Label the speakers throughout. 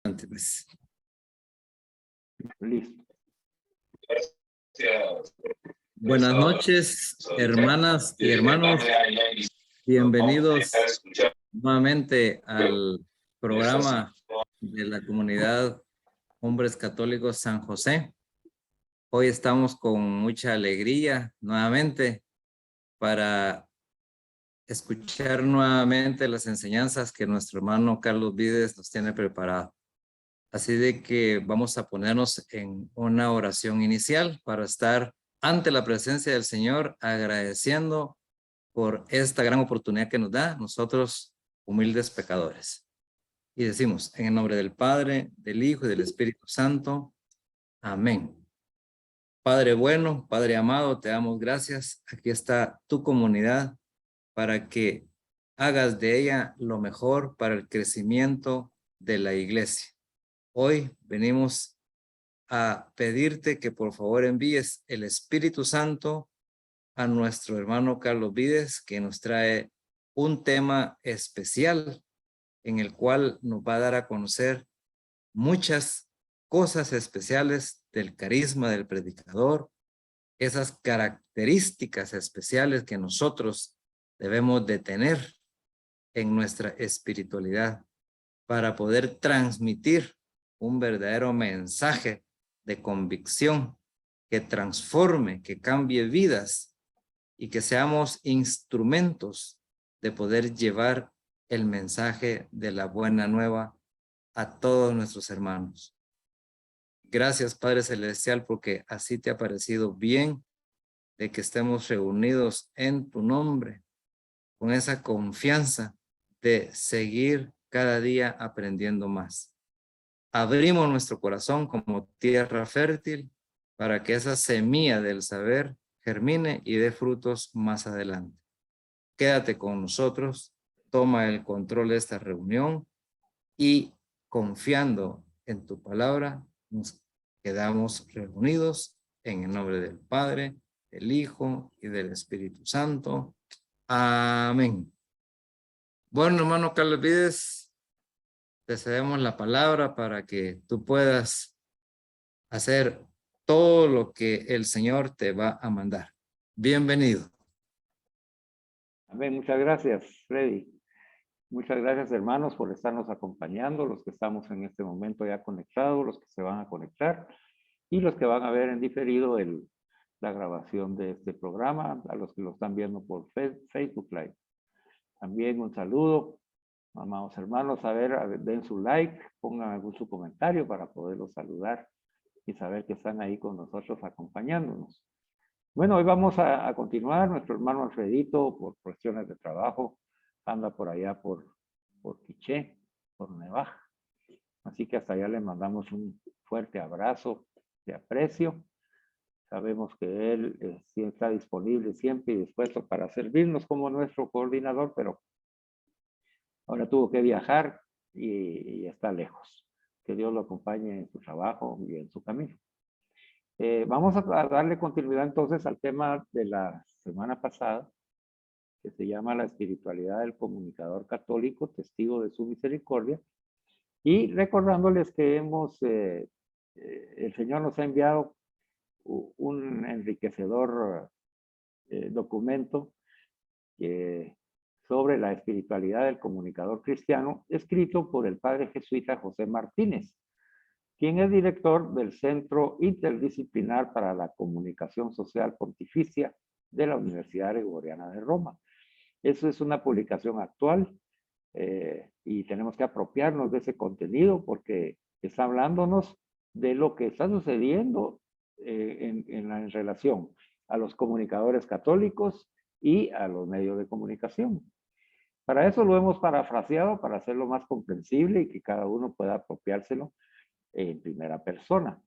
Speaker 1: Pues.
Speaker 2: Listo.
Speaker 1: Buenas noches, hermanas y hermanos. Bienvenidos nuevamente al programa de la comunidad Hombres Católicos San José. Hoy estamos con mucha alegría nuevamente para escuchar nuevamente las enseñanzas que nuestro hermano Carlos Vides nos tiene preparado. Así de que vamos a ponernos en una oración inicial para estar ante la presencia del Señor, agradeciendo por esta gran oportunidad que nos da nosotros, humildes pecadores. Y decimos, en el nombre del Padre, del Hijo y del Espíritu Santo. Amén. Padre bueno, Padre amado, te damos gracias. Aquí está tu comunidad para que hagas de ella lo mejor para el crecimiento de la iglesia. Hoy venimos a pedirte que por favor envíes el Espíritu Santo a nuestro hermano Carlos Vides, que nos trae un tema especial en el cual nos va a dar a conocer muchas cosas especiales del carisma del predicador, esas características especiales que nosotros debemos de tener en nuestra espiritualidad para poder transmitir un verdadero mensaje de convicción que transforme, que cambie vidas y que seamos instrumentos de poder llevar el mensaje de la buena nueva a todos nuestros hermanos. Gracias, Padre Celestial, porque así te ha parecido bien de que estemos reunidos en tu nombre, con esa confianza de seguir cada día aprendiendo más. Abrimos nuestro corazón como tierra fértil para que esa semilla del saber germine y dé frutos más adelante. Quédate con nosotros, toma el control de esta reunión y confiando en tu palabra, nos quedamos reunidos en el nombre del Padre, del Hijo y del Espíritu Santo. Amén. Bueno, hermano Carlos Vides, te cedemos la palabra para que tú puedas hacer todo lo que el Señor te va a mandar. Bienvenido.
Speaker 2: Amén. Muchas gracias, Freddy. Muchas gracias, hermanos, por estarnos acompañando, los que estamos en este momento ya conectados, los que se van a conectar y los que van a ver en diferido la grabación de este programa, a los que lo están viendo por Facebook Live. También un saludo, amados hermanos, a ver, den su like, pongan algún su comentario para poderlos saludar y saber que están ahí con nosotros acompañándonos. Bueno, hoy vamos a continuar. Nuestro hermano Alfredito, por cuestiones de trabajo, anda por allá por Quiché, por Nevaj. Así que hasta allá le mandamos un fuerte abrazo de aprecio. Sabemos que él sí está disponible siempre y dispuesto para servirnos como nuestro coordinador, pero ahora tuvo que viajar y está lejos. Que Dios lo acompañe en su trabajo y en su camino. Vamos a darle continuidad entonces al tema de la semana pasada, que se llama la espiritualidad del comunicador católico, testigo de su misericordia. Y recordándoles que el Señor nos ha enviado un enriquecedor documento sobre la espiritualidad del comunicador cristiano, escrito por el padre jesuita José Martínez, quien es director del Centro Interdisciplinar para la Comunicación Social Pontificia de la Universidad Gregoriana de Roma. Eso es una publicación actual y tenemos que apropiarnos de ese contenido porque está hablándonos de lo que está sucediendo en relación a los comunicadores católicos y a los medios de comunicación. Para eso lo hemos parafraseado para hacerlo más comprensible y que cada uno pueda apropiárselo en primera persona.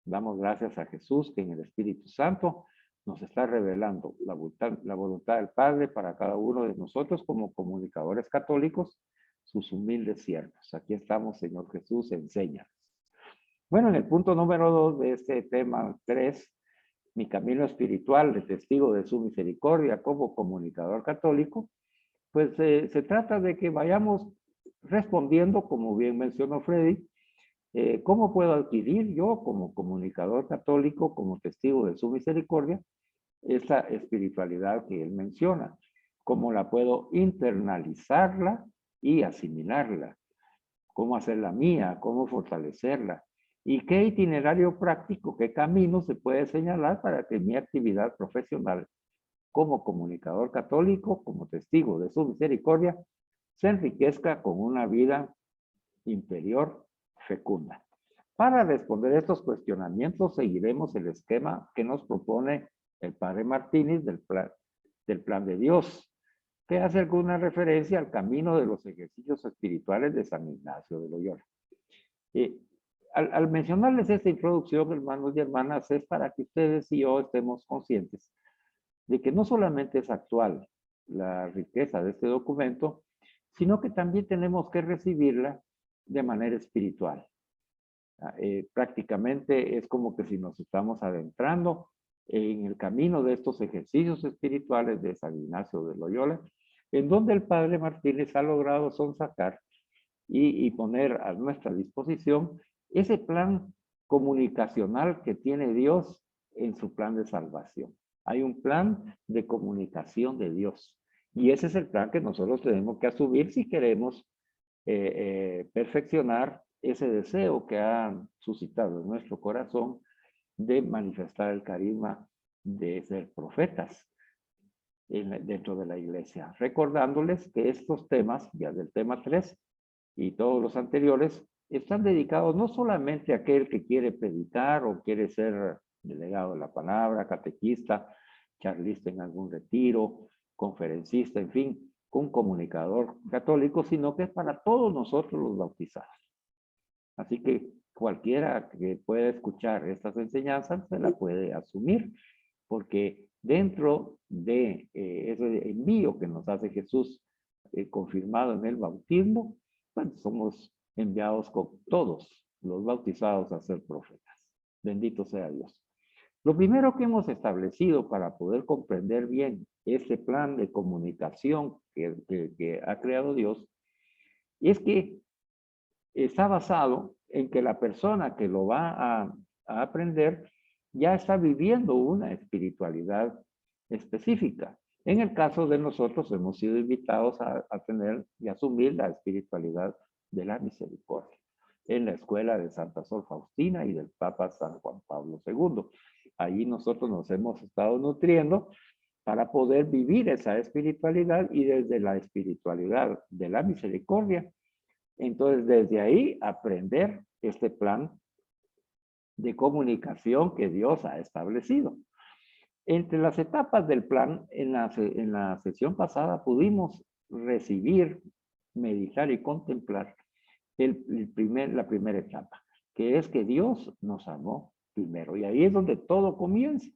Speaker 2: Damos gracias a Jesús que en el Espíritu Santo nos está revelando la voluntad del Padre para cada uno de nosotros como comunicadores católicos, sus humildes siervos. Aquí estamos, Señor Jesús, enséñanos. Bueno, en el punto número 2 de este tema 3, mi camino espiritual de testigo de su misericordia como comunicador católico, pues se trata de que vayamos respondiendo, como bien mencionó Freddy, ¿Cómo puedo adquirir yo como comunicador católico, como testigo de su misericordia, esa espiritualidad que él menciona? ¿Cómo la puedo internalizarla y asimilarla? ¿Cómo hacerla mía? ¿Cómo fortalecerla? ¿Y qué itinerario práctico, qué camino se puede señalar para que mi actividad profesional como comunicador católico, como testigo de su misericordia, se enriquezca con una vida interior fecunda? Para responder estos cuestionamientos, seguiremos el esquema que nos propone el padre Martínez del plan de Dios, que hace alguna referencia al camino de los ejercicios espirituales de San Ignacio de Loyola. Al mencionarles esta introducción, hermanos y hermanas, es para que ustedes y yo estemos conscientes de que no solamente es actual la riqueza de este documento, sino que también tenemos que recibirla de manera espiritual. Prácticamente es como que si nos estamos adentrando en el camino de estos ejercicios espirituales de San Ignacio de Loyola, en donde el padre Martínez ha logrado sonsacar y poner a nuestra disposición ese plan comunicacional que tiene Dios en su plan de salvación. Hay un plan de comunicación de Dios. Y ese es el plan que nosotros tenemos que asumir si queremos perfeccionar ese deseo que ha suscitado en nuestro corazón de manifestar el carisma de ser profetas dentro de la iglesia. Recordándoles que estos temas, ya del tema 3 y todos los anteriores, están dedicados no solamente a aquel que quiere predicar o quiere ser delegado de la palabra, catequista, charlista en algún retiro, conferencista, en fin, un comunicador católico, sino que es para todos nosotros los bautizados. Así que cualquiera que pueda escuchar estas enseñanzas se la puede asumir, porque dentro de ese envío que nos hace Jesús confirmado en el bautismo, pues somos enviados con todos los bautizados a ser profetas. Bendito sea Dios. Lo primero que hemos establecido para poder comprender bien este plan de comunicación que ha creado Dios es que está basado en que la persona que lo va a aprender ya está viviendo una espiritualidad específica. En el caso de nosotros hemos sido invitados a tener y asumir la espiritualidad de la misericordia en la escuela de Santa Sor Faustina y del Papa San Juan Pablo II. Allí nosotros nos hemos estado nutriendo para poder vivir esa espiritualidad y desde la espiritualidad de la misericordia, entonces desde ahí aprender este plan de comunicación que Dios ha establecido. Entre las etapas del plan, en la sesión pasada pudimos recibir, meditar y contemplar la primera etapa, que es que Dios nos amó primero. Y ahí es donde todo comienza.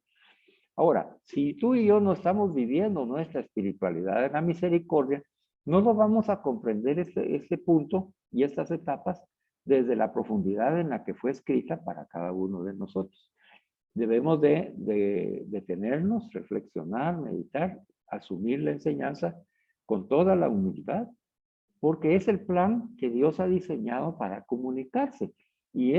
Speaker 2: Ahora, si tú y yo no estamos viviendo nuestra espiritualidad en la misericordia, no lo vamos a comprender este punto y estas etapas desde la profundidad en la que fue escrita para cada uno de nosotros. Debemos de detenernos, reflexionar, meditar, asumir la enseñanza con toda la humildad, porque es el plan que Dios ha diseñado para comunicarse. Y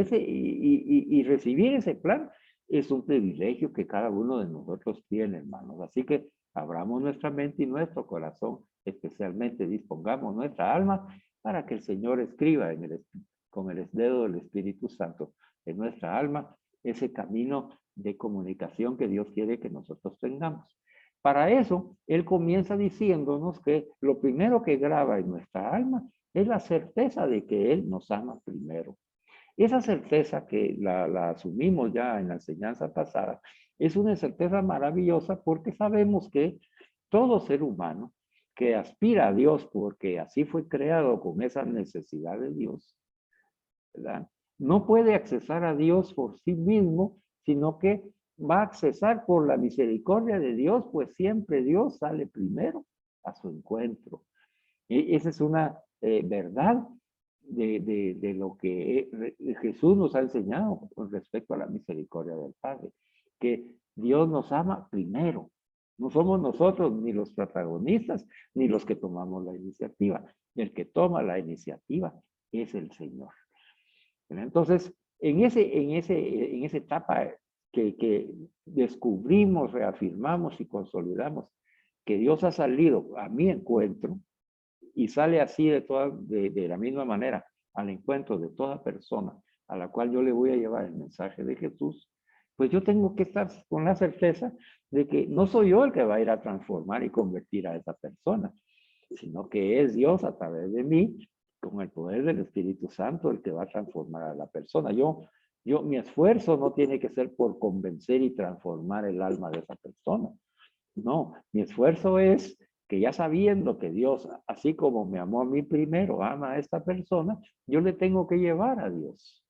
Speaker 2: recibir ese plan es un privilegio que cada uno de nosotros tiene, hermanos. Así que abramos nuestra mente y nuestro corazón, especialmente dispongamos nuestra alma para que el Señor escriba con el dedo del Espíritu Santo en nuestra alma ese camino de comunicación que Dios quiere que nosotros tengamos. Para eso, Él comienza diciéndonos que lo primero que graba en nuestra alma es la certeza de que Él nos ama primero. Esa certeza que la asumimos ya en la enseñanza pasada es una certeza maravillosa porque sabemos que todo ser humano que aspira a Dios porque así fue creado con esa necesidad de Dios, ¿verdad? No puede accesar a Dios por sí mismo, sino que va a accesar por la misericordia de Dios, pues siempre Dios sale primero a su encuentro. Y esa es una verdad de lo que Jesús nos ha enseñado con respecto a la misericordia del Padre, que Dios nos ama primero. No somos nosotros ni los protagonistas, ni los que tomamos la iniciativa. El que toma la iniciativa es el Señor. Entonces, en esa etapa que descubrimos, reafirmamos y consolidamos que Dios ha salido a mi encuentro y sale así de la misma manera al encuentro de toda persona a la cual yo le voy a llevar el mensaje de Jesús, pues yo tengo que estar con la certeza de que no soy yo el que va a ir a transformar y convertir a esa persona, sino que es Dios a través de mí, con el poder del Espíritu Santo, el que va a transformar a la persona. Mi esfuerzo no tiene que ser por convencer y transformar el alma de esa persona. No, mi esfuerzo es que ya sabiendo que Dios, así como me amó a mí primero, ama a esta persona, yo le tengo que llevar a Dios.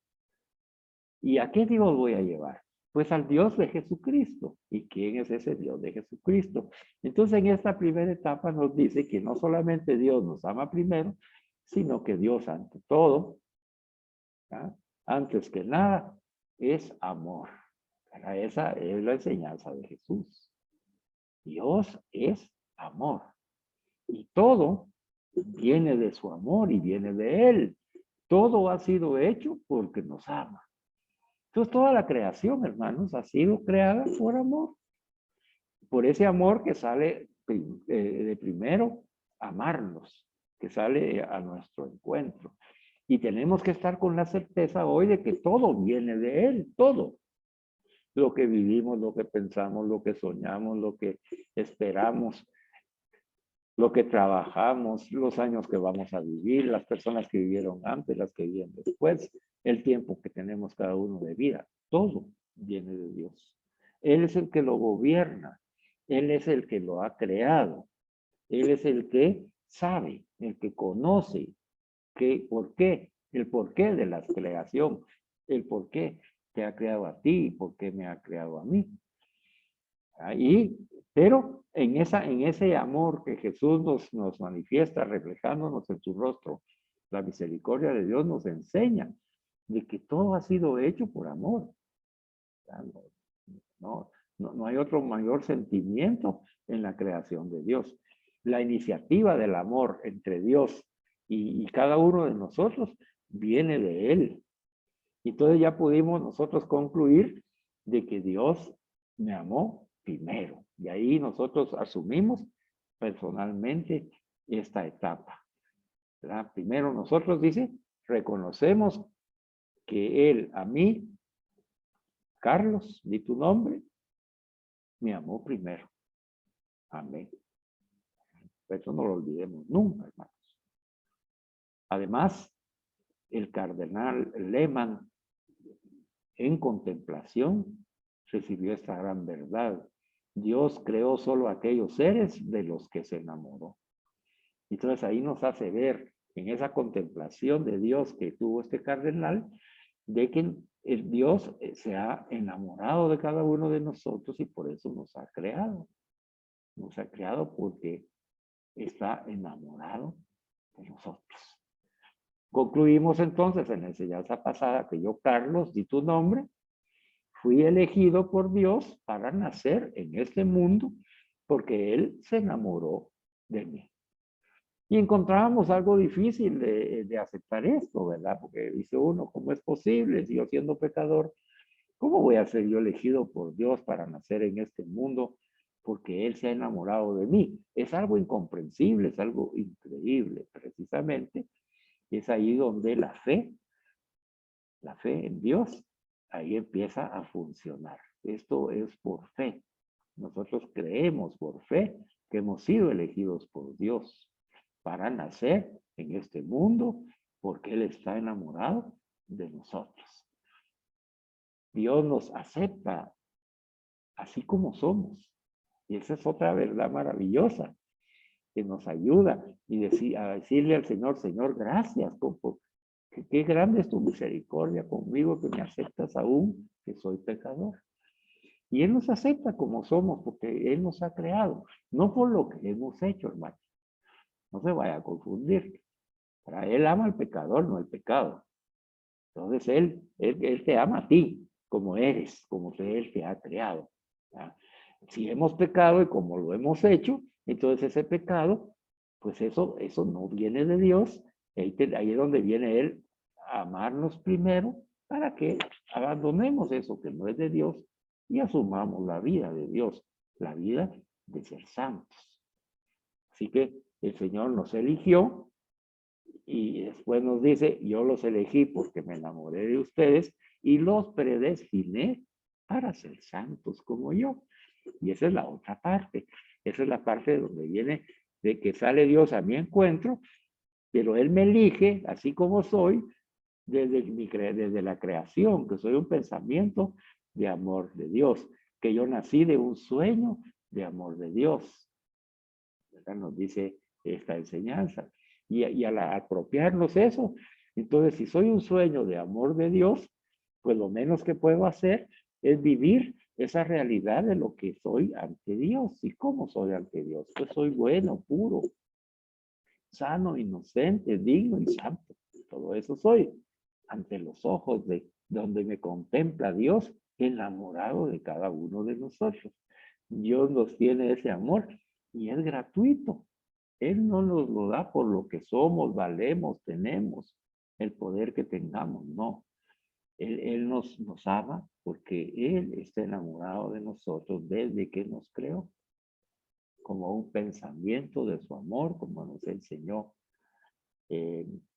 Speaker 2: ¿Y a qué Dios voy a llevar? Pues al Dios de Jesucristo. ¿Y quién es ese Dios de Jesucristo? Entonces en esta primera etapa nos dice que no solamente Dios nos ama primero, sino que Dios ante todo, ¿ah? Antes que nada, es amor. Esa es la enseñanza de Jesús. Dios es amor. Y todo viene de su amor y viene de Él. Todo ha sido hecho porque nos ama. Entonces toda la creación, hermanos, ha sido creada por amor. Por ese amor que sale de primero amarnos, que sale a nuestro encuentro. Y tenemos que estar con la certeza hoy de que todo viene de Él, todo. Lo que vivimos, lo que pensamos, lo que soñamos, lo que esperamos, lo que trabajamos, los años que vamos a vivir, las personas que vivieron antes, las que viven después, el tiempo que tenemos cada uno de vida, todo viene de Dios. Él es el que lo gobierna, Él es el que lo ha creado, Él es el que sabe, el que conoce, el porqué de la creación, el porqué te ha creado a ti y por qué me ha creado a mí. Pero en ese amor que Jesús nos manifiesta, reflejándonos en su rostro, la misericordia de Dios nos enseña de que todo ha sido hecho por amor. No hay otro mayor sentimiento en la creación de Dios. La iniciativa del amor entre Dios y cada uno de nosotros viene de Él. Entonces ya pudimos nosotros concluir de que Dios me amó primero. Y ahí nosotros asumimos personalmente esta etapa. ¿Verdad? Primero nosotros, dice, reconocemos que Él a mí, Carlos, di tu nombre, me amó primero. Amén. Eso no lo olvidemos nunca, hermanos. Además, el cardenal Lehmann, en contemplación, recibió esta gran verdad. Dios creó solo aquellos seres de los que se enamoró. Entonces ahí nos hace ver en esa contemplación de Dios que tuvo este cardenal, de que el Dios se ha enamorado de cada uno de nosotros y por eso nos ha creado. Nos ha creado porque está enamorado de nosotros. Concluimos entonces en la enseñanza pasada que yo, Carlos, di tu nombre, fui elegido por Dios para nacer en este mundo porque Él se enamoró de mí. Y encontrábamos algo difícil de aceptar esto, ¿verdad? Porque dice uno, ¿cómo es posible? Si yo siendo pecador, ¿cómo voy a ser yo elegido por Dios para nacer en este mundo? Porque Él se ha enamorado de mí. Es algo incomprensible, es algo increíble. Precisamente es ahí donde la fe en Dios, ahí empieza a funcionar. Esto es por fe. Nosotros creemos por fe que hemos sido elegidos por Dios para nacer en este mundo porque Él está enamorado de nosotros. Dios nos acepta así como somos. Y esa es otra verdad maravillosa que nos ayuda a decirle al Señor, Señor, gracias, qué grande es tu misericordia conmigo que me aceptas aún que soy pecador. Y Él nos acepta como somos porque Él nos ha creado, no por lo que hemos hecho, hermano. No se vaya a confundir. Para Él ama al pecador, no el pecado. Entonces Él te ama a ti, como eres, como que Él te ha creado. ¿Ya? Si hemos pecado y como lo hemos hecho, entonces ese pecado, pues eso no viene de Dios. Ahí es donde viene Él a amarnos primero para que abandonemos eso que no es de Dios y asumamos la vida de Dios, la vida de ser santos. Así que el Señor nos eligió y después nos dice, yo los elegí porque me enamoré de ustedes y los predestiné para ser santos como yo. Y esa es la otra parte. Esa es la parte donde viene de que sale Dios a mi encuentro, pero Él me elige así como soy desde la creación, que soy un pensamiento de amor de Dios, que yo nací de un sueño de amor de Dios. ¿Verdad? Nos dice esta enseñanza. Y al apropiarnos eso, entonces si soy un sueño de amor de Dios, pues lo menos que puedo hacer es vivir esa realidad de lo que soy ante Dios. ¿Y cómo soy ante Dios? Pues soy bueno, puro, sano, inocente, digno y santo. Todo eso soy ante los ojos de donde me contempla Dios, enamorado de cada uno de nosotros. Dios nos tiene ese amor y es gratuito. Él no nos lo da por lo que somos, valemos, tenemos, el poder que tengamos, no. Él nos ama porque Él está enamorado de nosotros desde que nos creó, como un pensamiento de su amor, como nos enseñó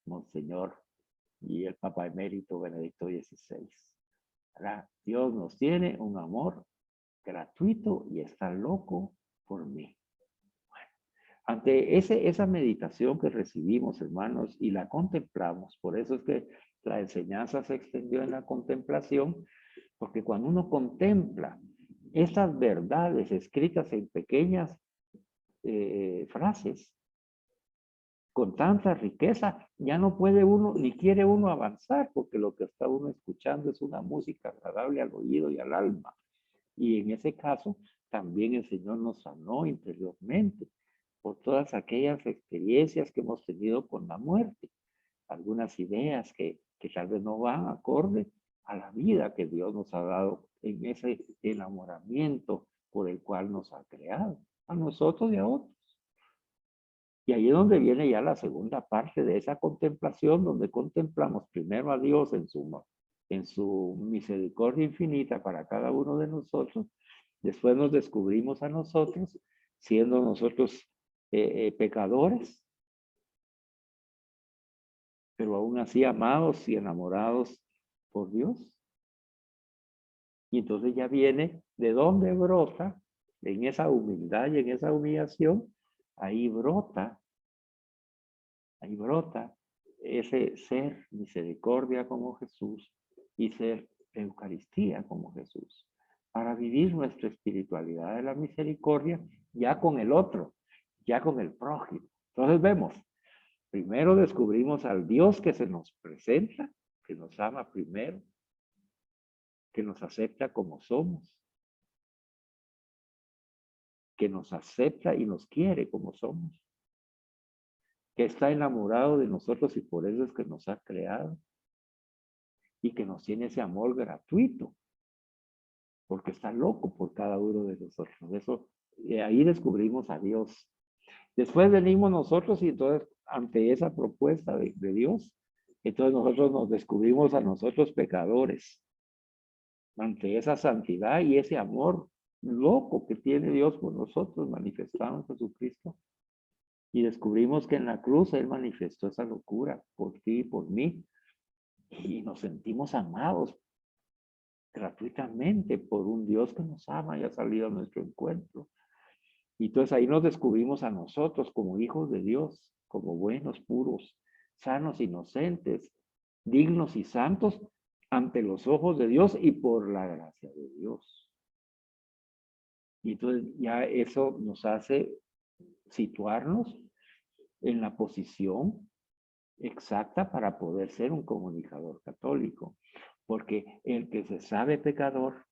Speaker 2: Monseñor y el Papa Emérito Benedicto XVI. ¿Verdad? Dios nos tiene un amor gratuito y está loco por mí. Bueno, ante esa meditación que recibimos, hermanos, y la contemplamos, por eso es que la enseñanza se extendió en la contemplación, porque cuando uno contempla estas verdades escritas en pequeñas frases, con tanta riqueza, ya no puede uno, ni quiere uno avanzar, porque lo que está uno escuchando es una música agradable al oído y al alma. Y en ese caso, también el Señor nos sanó interiormente por todas aquellas experiencias que hemos tenido con la muerte, algunas ideas que tal vez no van acorde a la vida que Dios nos ha dado en ese enamoramiento por el cual nos ha creado, a nosotros y a otros. Y ahí es donde viene ya la segunda parte de esa contemplación, donde contemplamos primero a Dios en su misericordia infinita para cada uno de nosotros. Después nos descubrimos a nosotros, siendo nosotros pecadores, pero aún así amados y enamorados por Dios. Y entonces ya viene de dónde brota, en esa humildad y en esa humillación, ahí brota ese ser misericordia como Jesús y ser Eucaristía como Jesús, para vivir nuestra espiritualidad de la misericordia ya con el otro, ya con el prójimo. Entonces vemos, primero descubrimos al Dios que se nos presenta, que nos ama primero, que nos acepta como somos, que nos acepta y nos quiere como somos, que está enamorado de nosotros y por eso es que nos ha creado y que nos tiene ese amor gratuito, porque está loco por cada uno de nosotros. Eso, ahí descubrimos a Dios. Después venimos nosotros y entonces ante esa propuesta de Dios, entonces nosotros nos descubrimos a nosotros pecadores, ante esa santidad y ese amor loco que tiene Dios por nosotros manifestado en Jesucristo. Y descubrimos que en la cruz Él manifestó esa locura por ti y por mí. Y nos sentimos amados gratuitamente por un Dios que nos ama y ha salido a nuestro encuentro. Y entonces ahí nos descubrimos a nosotros como hijos de Dios, como buenos, puros, sanos, inocentes, dignos y santos ante los ojos de Dios y por la gracia de Dios. Y entonces ya eso nos hace situarnos en la posición exacta para poder ser un comunicador católico. Porque el que se sabe pecador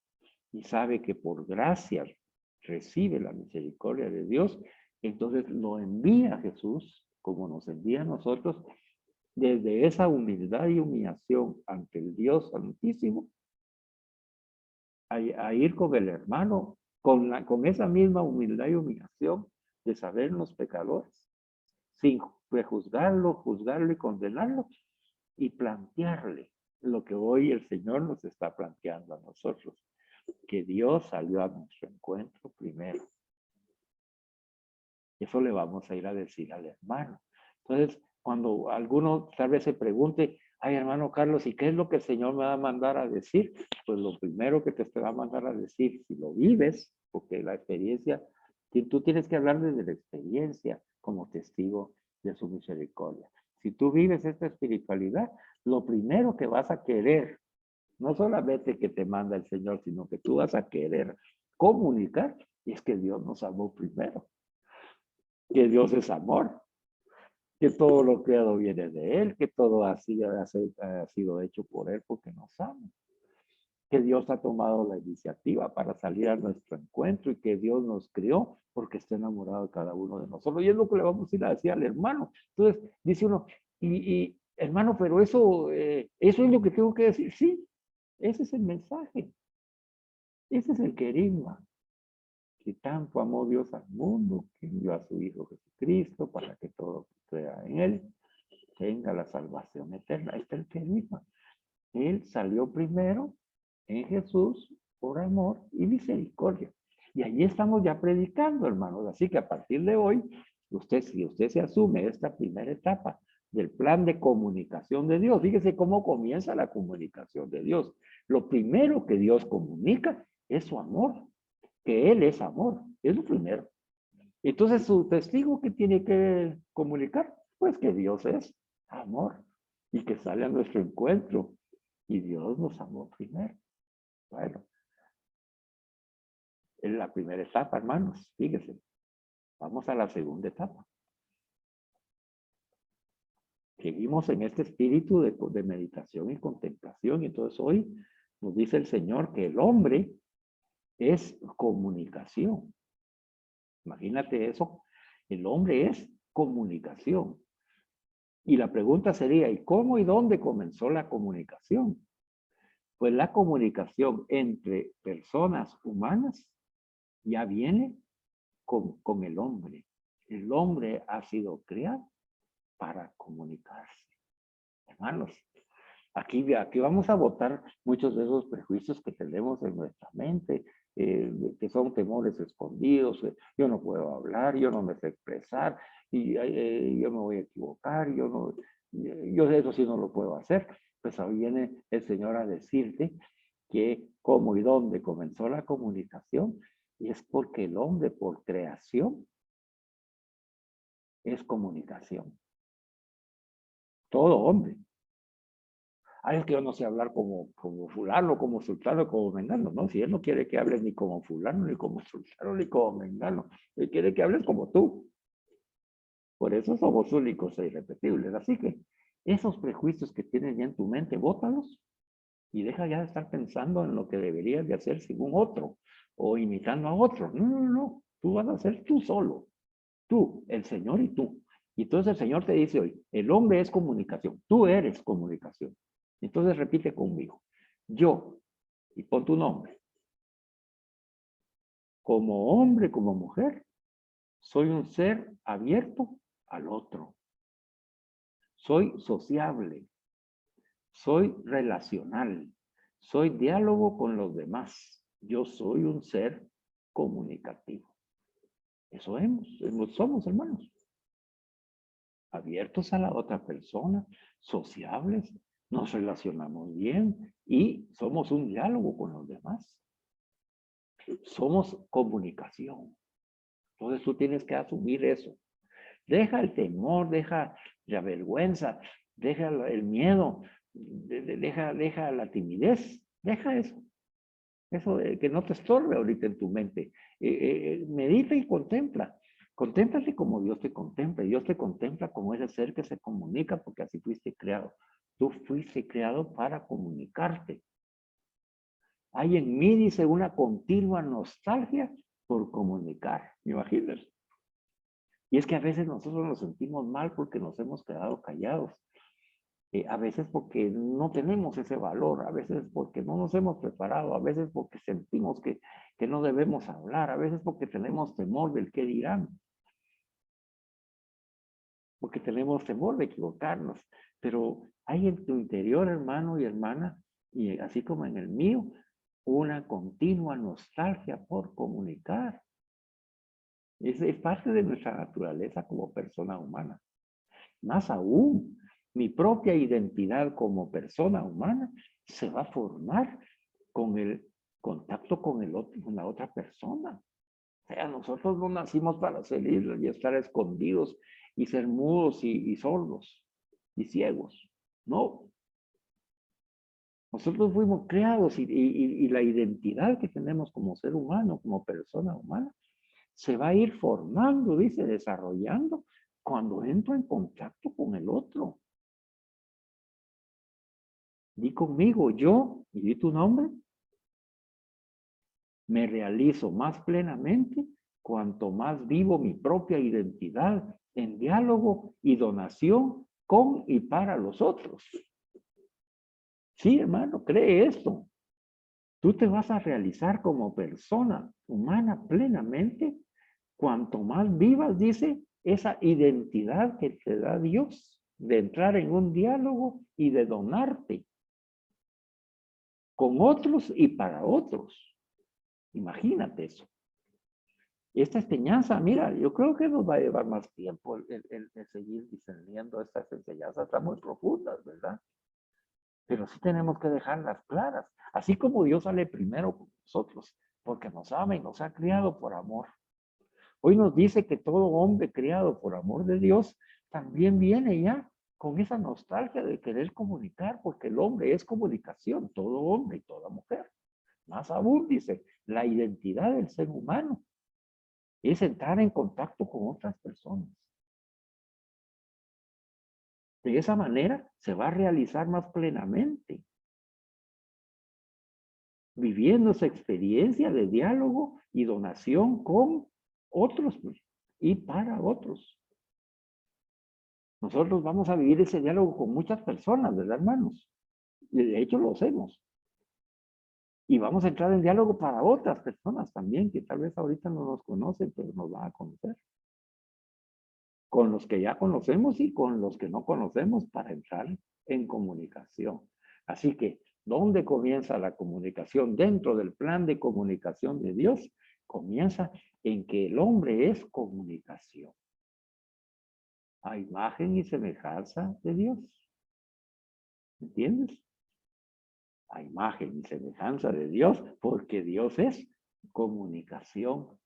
Speaker 2: y sabe que por gracia recibe la misericordia de Dios, entonces lo envía a Jesús, como nos envía a nosotros, desde esa humildad y humillación ante el Dios Santísimo, a ir con el hermano, con esa misma humildad y humillación de sabernos pecadores, sin prejuzgarlo, juzgarlo y condenarlo, y plantearle lo que hoy el Señor nos está planteando a nosotros, que Dios salió a nuestro encuentro primero. Eso le vamos a ir a decir al hermano. Entonces, cuando alguno tal vez se pregunte, ay, hermano Carlos, ¿y qué es lo que el Señor me va a mandar a decir? Pues lo primero que te va a mandar a decir, si lo vives, porque la experiencia, tú tienes que hablar desde la experiencia como testigo de su misericordia. Si tú vives esta espiritualidad, lo primero que vas a querer, no solamente que te manda el Señor, sino que tú vas a querer comunicar, es que Dios nos amó primero, que Dios es amor, que todo lo creado viene de Él, que todo ha sido hecho por Él porque nos ama, que Dios ha tomado la iniciativa para salir a nuestro encuentro y que Dios nos crió porque está enamorado de cada uno de nosotros. Y es lo que le vamos a ir a decir al hermano. Entonces, dice uno, hermano, pero eso es lo que tengo que decir. Sí, ese es el mensaje. Ese es el querigma. Que tanto amó Dios al mundo, que envió a su Hijo Jesucristo para que todo crea en Él tenga la salvación eterna. Este es el querigma. Él salió primero en Jesús por amor y misericordia. Y allí estamos ya predicando, hermanos. Así que a partir de hoy, si usted se asume esta primera etapa del plan de comunicación de Dios, fíjese cómo comienza la comunicación de Dios. Lo primero que Dios comunica es su amor, que Él es amor, es lo primero. Entonces, su testigo que tiene que comunicar, pues que Dios es amor y que sale a nuestro encuentro. Y Dios nos amó primero. Bueno, es la primera etapa, hermanos. Fíjense. Vamos a la segunda etapa. Seguimos en este espíritu de meditación y contemplación. Y entonces hoy nos dice el Señor que el hombre es comunicación. Imagínate eso. El hombre es comunicación. Y la pregunta sería, ¿y cómo y dónde comenzó la comunicación? Pues la comunicación entre personas humanas ya viene con el hombre. El hombre ha sido creado para comunicarse. Hermanos, aquí vamos a botar muchos de esos prejuicios que tenemos en nuestra mente, que son temores escondidos. Yo no puedo hablar, yo no me sé expresar, y yo me voy a equivocar, yo eso sí no lo puedo hacer. Pues ahí viene el Señor a decirte que cómo y dónde comenzó la comunicación, y es porque el hombre por creación es comunicación. Todo hombre. Ay, es que yo no sé hablar como fulano, como sultano, como mengano, ¿no? Si él no quiere que hables ni como fulano, ni como sultano, ni como mengano, él quiere que hables como tú. Por eso somos únicos e irrepetibles. Así que esos prejuicios que tienes ya en tu mente, bótalos y deja ya de estar pensando en lo que deberías de hacer según otro o imitando a otro. No, no, no. Tú vas a ser tú solo. Tú, el Señor y tú. Y entonces el Señor te dice hoy, el hombre es comunicación. Tú eres comunicación. Entonces repite conmigo. Yo, y pon tu nombre. Como hombre, como mujer, soy un ser abierto al otro. Soy sociable. Soy relacional. Soy diálogo con los demás. Yo soy un ser comunicativo. Eso somos, hermanos. Abiertos a la otra persona, sociables, nos relacionamos bien y somos un diálogo con los demás. Somos comunicación. Entonces tú tienes que asumir eso. Deja el temor, deja la vergüenza, deja el miedo, deja la timidez, deja eso. Eso que no te estorbe ahorita en tu mente. Medita y contempla. Contémplate como Dios te contempla. Dios te contempla como ese ser que se comunica porque así fuiste creado. Tú fuiste creado para comunicarte. Hay en mí, dice, una continua nostalgia por comunicar. ¿Me imaginas? Y es que a veces nosotros nos sentimos mal porque nos hemos quedado callados. A veces porque no tenemos ese valor, a veces porque no nos hemos preparado, a veces porque sentimos que no debemos hablar, a veces porque tenemos temor del qué dirán, porque tenemos temor de equivocarnos. Pero Hay en tu interior, hermano y hermana, y así como en el mío, una continua nostalgia por comunicar. Es parte de nuestra naturaleza como persona humana. Más aún, mi propia identidad como persona humana se va a formar con el contacto con el otro, con la otra persona. O sea, nosotros no nacimos para salir y estar escondidos y ser mudos y sordos y ciegos. No. Nosotros fuimos creados y la identidad que tenemos como ser humano, como persona humana, se va a ir formando, dice, desarrollando cuando entro en contacto con el otro. Di conmigo, yo, y di tu nombre, me realizo más plenamente cuanto más vivo mi propia identidad en diálogo y donación con y para los otros. Sí, hermano, cree esto. Tú te vas a realizar como persona humana plenamente cuanto más vivas, dice, esa identidad que te da Dios de entrar en un diálogo y de donarte con otros y para otros. Imagínate eso. Esta enseñanza, mira, yo creo que nos va a llevar más tiempo el seguir discerniendo estas enseñanzas tan muy profundas, ¿verdad? Pero sí tenemos que dejarlas claras. Así como Dios sale primero con nosotros, porque nos ama y nos ha criado por amor. Hoy nos dice que todo hombre criado por amor de Dios también viene ya con esa nostalgia de querer comunicar, porque el hombre es comunicación, todo hombre y toda mujer. Más aún, dice, la identidad del ser humano es entrar en contacto con otras personas. De esa manera se va a realizar más plenamente, viviendo esa experiencia de diálogo y donación con otros y para otros. Nosotros vamos a vivir ese diálogo con muchas personas, ¿verdad, hermanos? Y de hecho lo hacemos. Y vamos a entrar en diálogo para otras personas también, que tal vez ahorita no nos conocen, pero nos van a conocer. Con los que ya conocemos y con los que no conocemos para entrar en comunicación. Así que, ¿dónde comienza la comunicación? Dentro del plan de comunicación de Dios, comienza en que el hombre es comunicación. A imagen y semejanza de Dios. ¿Entiendes? A imagen y semejanza de Dios, porque Dios es comunicación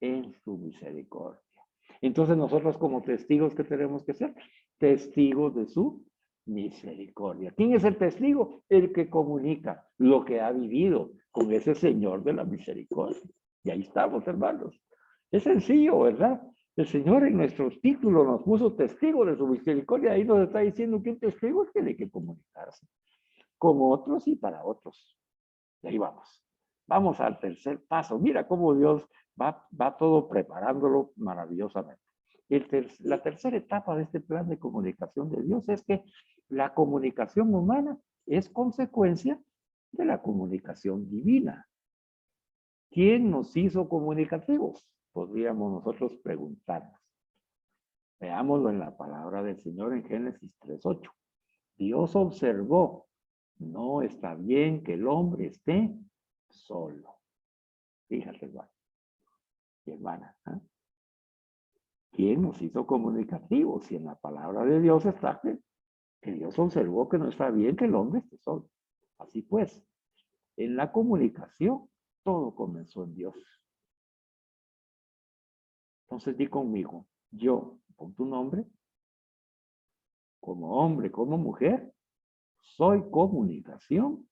Speaker 2: en su misericordia. Entonces nosotros como testigos, ¿qué tenemos que ser? Testigos de su misericordia. ¿Quién es el testigo? El que comunica lo que ha vivido con ese Señor de la misericordia. Y ahí estamos, hermanos. Es sencillo, ¿verdad? El Señor en nuestros títulos nos puso testigo de su misericordia. Ahí nos está diciendo que un testigo tiene que comunicarse con otros y para otros. Y ahí vamos. Vamos al tercer paso. Mira cómo Dios va todo preparándolo maravillosamente. La tercera etapa de este plan de comunicación de Dios es que la comunicación humana es consecuencia de la comunicación divina. ¿Quién nos hizo comunicativos? Podríamos nosotros preguntarnos. Veámoslo en la palabra del Señor en Génesis 3:8. Dios observó, no está bien que el hombre esté solo. Fíjate, hermano y hermana. ¿Eh? ¿Quién nos hizo comunicativos? Si en la palabra de Dios está que Dios observó que no está bien que el hombre esté solo. Así pues, en la comunicación, todo comenzó en Dios. Entonces di conmigo, yo, con tu nombre, como hombre, como mujer, soy comunicación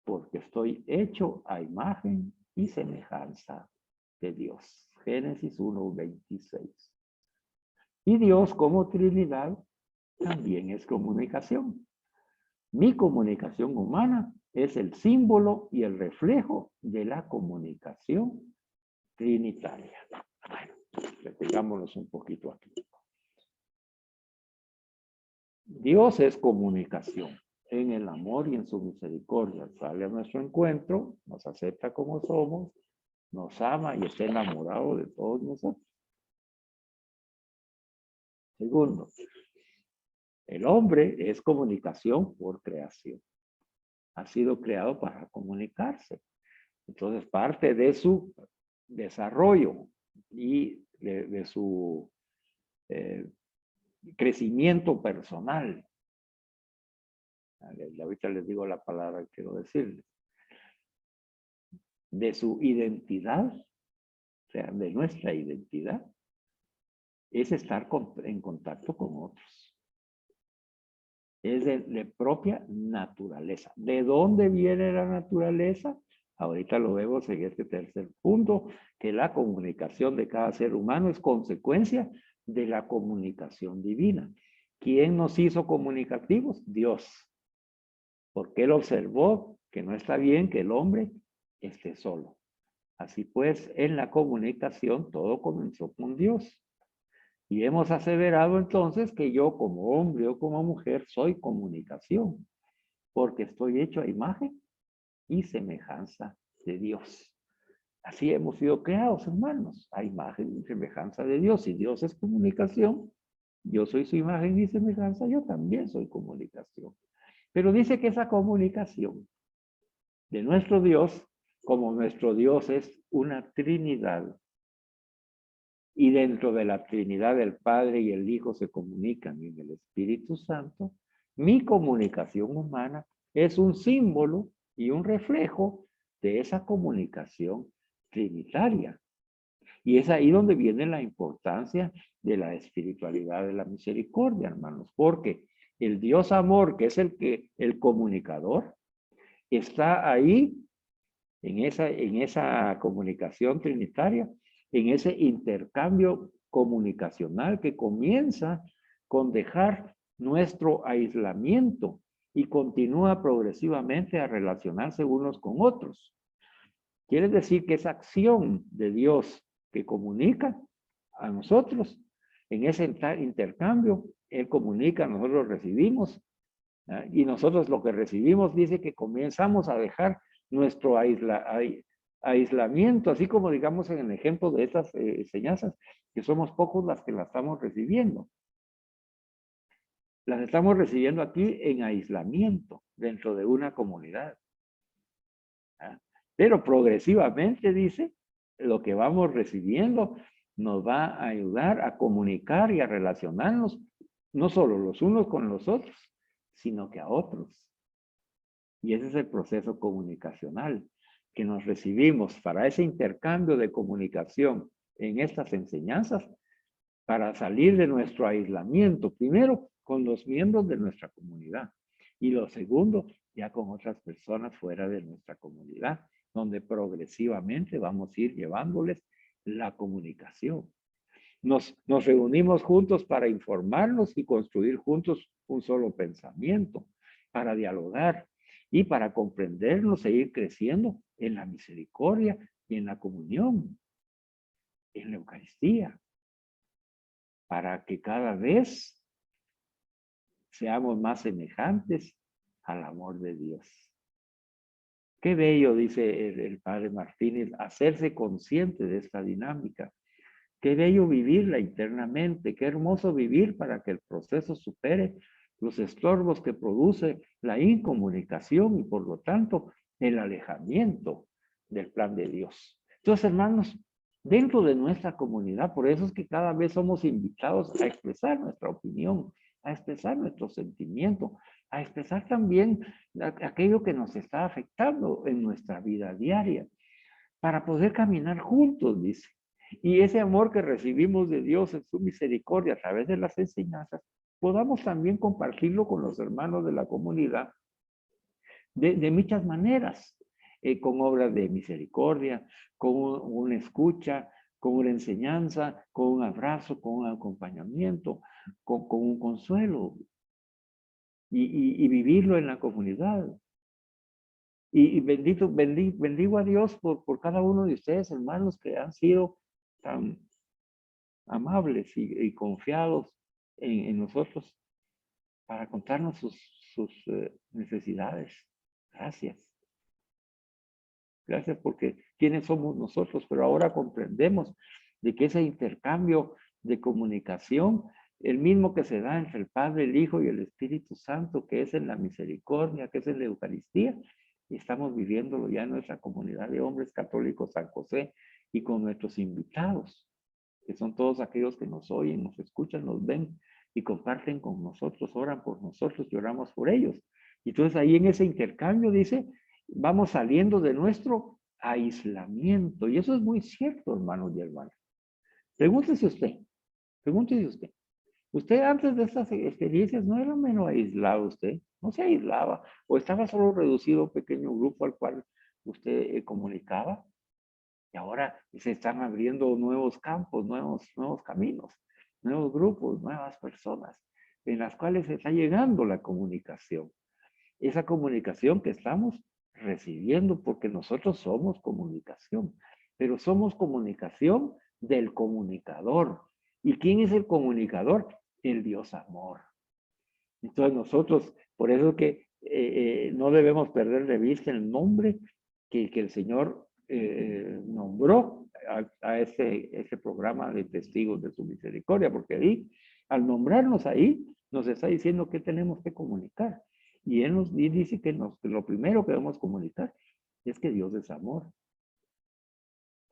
Speaker 2: porque estoy hecho a imagen y semejanza de Dios. Génesis 1:26. Y Dios como Trinidad también es comunicación. Mi comunicación humana es el símbolo y el reflejo de la comunicación trinitaria. Bueno, detengámonos un poquito aquí. Dios es comunicación en el amor y en su misericordia. Sale a nuestro encuentro, nos acepta como somos, nos ama y está enamorado de todos nosotros. Segundo, El hombre es comunicación por creación. Ha sido creado para comunicarse. Entonces, parte de su desarrollo y de su crecimiento personal. Ahorita les digo la palabra que quiero decirles. De su identidad, o sea, de nuestra identidad, es estar en contacto con otros. Es de propia naturaleza. ¿De dónde viene la naturaleza? Ahorita lo vemos en este tercer punto, que la comunicación de cada ser humano es consecuencia de la comunicación divina. ¿Quién nos hizo comunicativos? Dios. Porque Él observó que no está bien que el hombre esté solo. Así pues, en la comunicación todo comenzó con Dios. Y hemos aseverado entonces que yo como hombre o como mujer soy comunicación, porque estoy hecho a imagen y semejanza de Dios. Así hemos sido creados, hermanos, a imagen y semejanza de Dios. Si Dios es comunicación, yo soy su imagen y semejanza, yo también soy comunicación. Pero dice que esa comunicación de nuestro Dios, como nuestro Dios es una Trinidad, y dentro de la Trinidad el Padre y el Hijo se comunican en el Espíritu Santo, mi comunicación humana es un símbolo y un reflejo de esa comunicación trinitaria. Y es ahí donde viene la importancia de la espiritualidad de la misericordia, hermanos, porque el Dios amor, que es el comunicador, está ahí en esa comunicación trinitaria, en ese intercambio comunicacional que comienza con dejar nuestro aislamiento y continúa progresivamente a relacionarse unos con otros. Quiere decir que esa acción de Dios que comunica a nosotros, en ese intercambio, Él comunica, nosotros recibimos, y nosotros lo que recibimos dice que comenzamos a dejar nuestro aislamiento, así como digamos en el ejemplo de estas enseñanzas, que somos pocos las que las estamos recibiendo. Las estamos recibiendo aquí en aislamiento, dentro de una comunidad. Pero progresivamente, dice, lo que vamos recibiendo nos va a ayudar a comunicar y a relacionarnos, no solo los unos con los otros, sino que a otros. Y ese es el proceso comunicacional que nos recibimos para ese intercambio de comunicación en estas enseñanzas, para salir de nuestro aislamiento, primero con los miembros de nuestra comunidad y lo segundo, ya con otras personas fuera de nuestra comunidad, donde progresivamente vamos a ir llevándoles la comunicación. Nos reunimos juntos para informarnos y construir juntos un solo pensamiento, para dialogar y para comprendernos e ir creciendo en la misericordia y en la comunión, en la Eucaristía, para que cada vez seamos más semejantes al amor de Dios. Qué bello, dice el padre Martínez, hacerse consciente de esta dinámica. Qué bello vivirla internamente, qué hermoso vivir para que el proceso supere los estorbos que produce la incomunicación y por lo tanto el alejamiento del plan de Dios. Entonces, hermanos, dentro de nuestra comunidad, por eso es que cada vez somos invitados a expresar nuestra opinión, a expresar nuestro sentimiento, a expresar también aquello que nos está afectando en nuestra vida diaria, para poder caminar juntos, dice. Y ese amor que recibimos de Dios en su misericordia a través de las enseñanzas, podamos también compartirlo con los hermanos de la comunidad de muchas maneras, con obras de misericordia, con una escucha, con una enseñanza, con un abrazo, con un acompañamiento, con un consuelo y vivirlo en la comunidad. Y bendigo a Dios por cada uno de ustedes, hermanos, que han sido tan amables y confiados en nosotros para contarnos sus necesidades. Gracias. Gracias porque quiénes somos nosotros, pero ahora comprendemos de que ese intercambio de comunicación el mismo que se da entre el Padre, el Hijo y el Espíritu Santo, que es en la misericordia, que es en la Eucaristía, y estamos viviéndolo ya en nuestra comunidad de hombres católicos San José y con nuestros invitados, que son todos aquellos que nos oyen, nos escuchan, nos ven y comparten con nosotros, oran por nosotros y oramos por ellos. Y entonces ahí en ese intercambio dice, vamos saliendo de nuestro aislamiento. Y eso es muy cierto, hermanos y hermanas. Pregúntese usted, pregúntese usted. Usted antes de estas experiencias no era menos aislado usted, no se aislaba, o estaba solo reducido a un pequeño grupo al cual usted comunicaba, y ahora se están abriendo nuevos campos, nuevos caminos, nuevos grupos, nuevas personas, en las cuales está llegando la comunicación. Esa comunicación que estamos recibiendo, porque nosotros somos comunicación, pero somos comunicación del comunicador. ¿Y quién es el comunicador? El Dios amor. Entonces nosotros, por eso que no debemos perder de vista el nombre que el Señor nombró a ese programa de testigos de su misericordia, porque ahí, al nombrarnos ahí, nos está diciendo que tenemos que comunicar. Y Él nos dice que lo primero que debemos comunicar es que Dios es amor.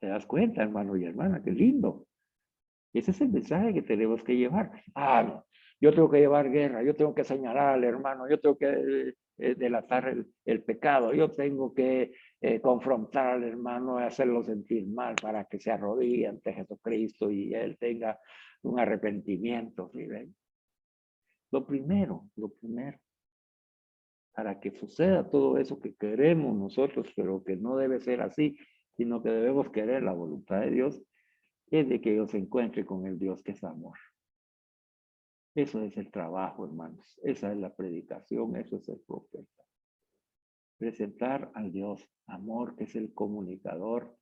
Speaker 2: ¿Te das cuenta, hermano y hermana? Qué lindo. Ese es el mensaje que tenemos que llevar. Ah, no, yo tengo que llevar guerra, yo tengo que señalar al hermano, yo tengo que delatar el pecado, yo tengo que confrontar al hermano y hacerlo sentir mal para que se arrodille ante Jesucristo y él tenga un arrepentimiento. ¿Sí ven? Lo primero, para que suceda todo eso que queremos nosotros, pero que no debe ser así, sino que debemos querer la voluntad de Dios, es de que ellos se encuentren con el Dios que es amor. Eso es el trabajo, hermanos. Esa es la predicación, eso es el profeta. Presentar al Dios amor, que es el comunicador,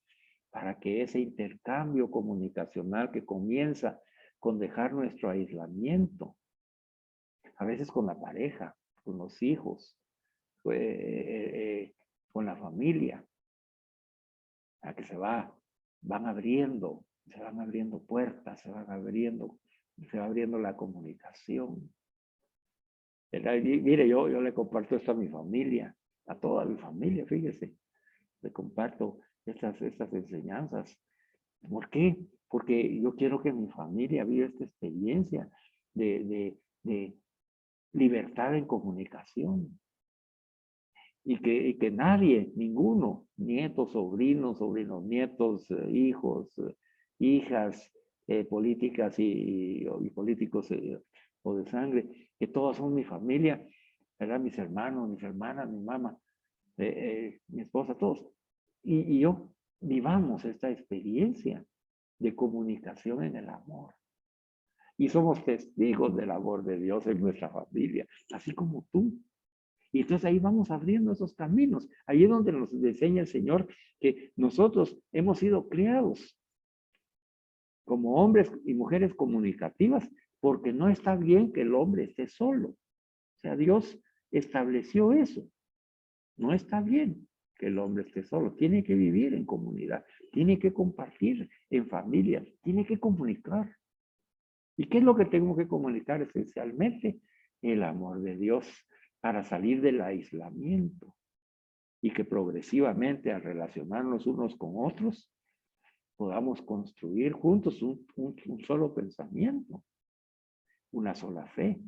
Speaker 2: para que ese intercambio comunicacional que comienza con dejar nuestro aislamiento, a veces con la pareja, con los hijos, con la familia, a que van abriendo puertas, se va abriendo la comunicación. Mire, yo le comparto esto a mi familia, a toda mi familia, fíjese. Le comparto estas enseñanzas. ¿Por qué? Porque yo quiero que mi familia viva esta experiencia de libertad en comunicación. Y que nadie, ninguno, nietos, sobrinos, nietos, hijos, hijas, políticas y políticos o de sangre, que todos son mi familia, ¿verdad? Mis hermanos, mis hermanas, mi mamá, mi esposa, todos. Y yo vivamos esta experiencia de comunicación en el amor. Y somos testigos del amor de Dios en nuestra familia, así como tú. Y entonces ahí vamos abriendo esos caminos. Ahí es donde nos enseña el Señor que nosotros hemos sido criados como hombres y mujeres comunicativas, porque no está bien que el hombre esté solo. O sea, Dios estableció eso. No está bien que el hombre esté solo. Tiene que vivir en comunidad, tiene que compartir en familia, tiene que comunicar. ¿Y qué es lo que tengo que comunicar esencialmente? El amor de Dios para salir del aislamiento y que progresivamente al relacionarnos unos con otros podamos construir juntos un solo pensamiento, una sola fe.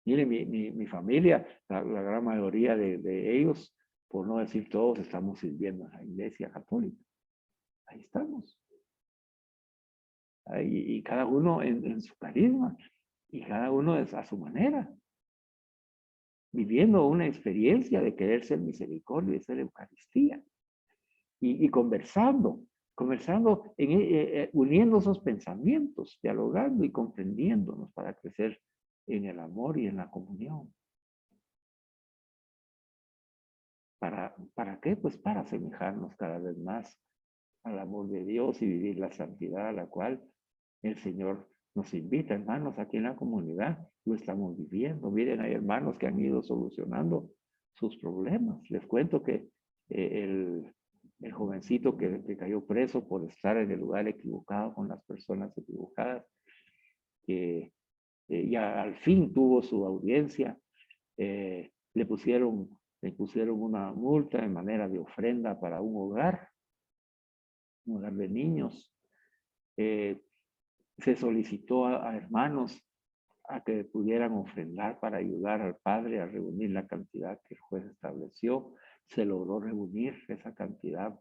Speaker 2: Mire, mi familia, la gran mayoría de ellos, por no decir todos, estamos sirviendo a la Iglesia Católica. Ahí estamos. Y cada uno en su carisma y cada uno a su manera, viviendo una experiencia de querer ser misericordia, de ser Eucaristía y conversando, uniendo esos pensamientos, dialogando y comprendiéndonos para crecer en el amor y en la comunión. ¿Para qué? Pues para asemejarnos cada vez más al amor de Dios y vivir la santidad a la cual el Señor nos invita, hermanos, aquí en la comunidad. Lo estamos viviendo. Miren, hay hermanos que han ido solucionando sus problemas. Les cuento que el jovencito que cayó preso por estar en el lugar equivocado con las personas equivocadas, ya al fin tuvo su audiencia. Le pusieron una multa en manera de ofrenda para un hogar de niños. Se solicitó a hermanos a que pudieran ofrendar para ayudar al padre a reunir la cantidad que el juez estableció. Se logró reunir esa cantidad,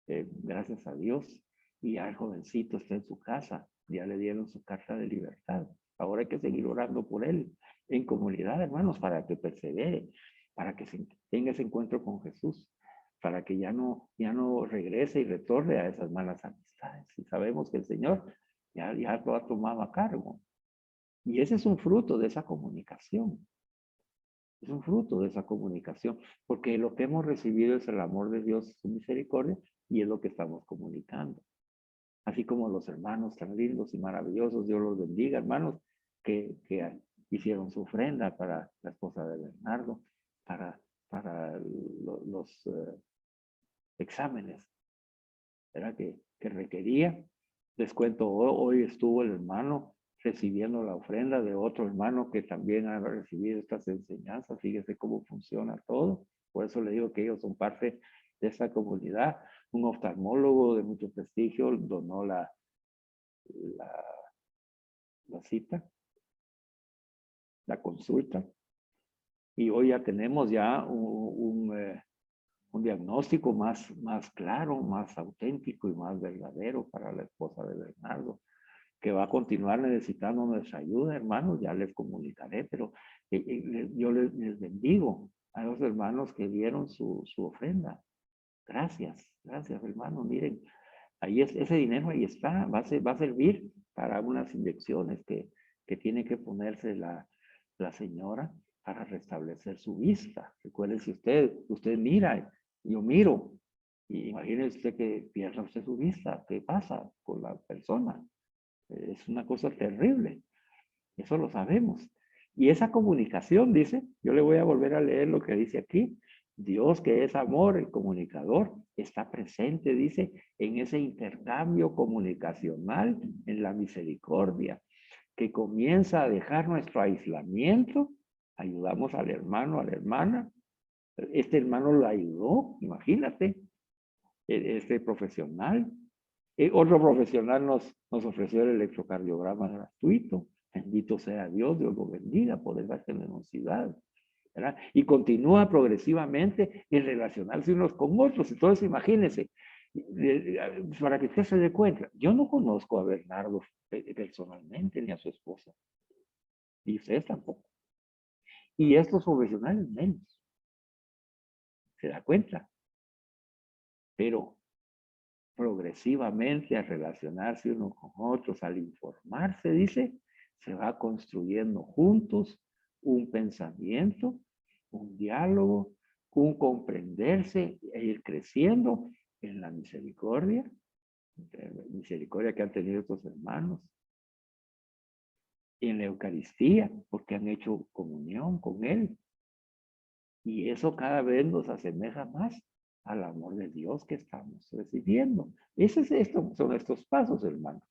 Speaker 2: gracias a Dios, y ya el jovencito está en su casa, ya le dieron su carta de libertad. Ahora hay que seguir orando por él en comunidad, hermanos, para que persevere, para que tenga ese encuentro con Jesús, para que ya no regrese y retorne a esas malas amistades. Y sabemos que el Señor ya lo ha tomado a cargo. Y ese es un fruto de esa comunicación. Es un fruto de esa comunicación, porque lo que hemos recibido es el amor de Dios, su misericordia, y es lo que estamos comunicando. Así como los hermanos tan lindos y maravillosos, Dios los bendiga, hermanos, que hicieron su ofrenda para la esposa de Bernardo, para los exámenes, ¿verdad? Que requería. Les cuento, hoy estuvo el hermano recibiendo la ofrenda de otro hermano que también ha recibido estas enseñanzas. Fíjese cómo funciona todo. Por eso le digo que ellos son parte de esa comunidad. Un oftalmólogo de mucho prestigio donó la cita, la consulta. Y hoy ya tenemos ya un diagnóstico más claro, más auténtico y más verdadero para la esposa de Bernardo, que va a continuar necesitando nuestra ayuda, hermanos. Ya les comunicaré, pero yo les bendigo a los hermanos que dieron su ofrenda. Gracias, hermanos. Miren, ahí ese dinero ahí está, va a servir para unas inyecciones que tiene que ponerse la señora para restablecer su vista. Recuerde, si usted mira, yo miro, y imagínese usted que pierda usted su vista, ¿qué pasa con la persona? Es una cosa terrible, eso lo sabemos. Y esa comunicación, dice, yo le voy a volver a leer lo que dice aquí. Dios, que es amor, el comunicador, está presente, dice, en ese intercambio comunicacional, en la misericordia, que comienza a dejar nuestro aislamiento. Ayudamos al hermano, a la hermana. Este hermano lo ayudó, imagínate, este profesional. Otro profesional nos ofreció el electrocardiograma gratuito. Bendito sea Dios, Dios lo bendiga por esa generosidad, ¿verdad? Y continúa progresivamente en relacionarse unos con otros. Entonces, imagínense, para que usted se dé cuenta, yo no conozco a Bernardo personalmente ni a su esposa, y ustedes tampoco. Y estos profesionales menos. ¿Se da cuenta? Pero progresivamente al relacionarse uno con otros, al informarse, dice, se va construyendo juntos un pensamiento, un diálogo, un comprenderse e ir creciendo en la misericordia que han tenido estos hermanos, y en la Eucaristía, porque han hecho comunión con Él. Y eso cada vez nos asemeja más al amor de Dios que estamos recibiendo. Son estos pasos, hermanos.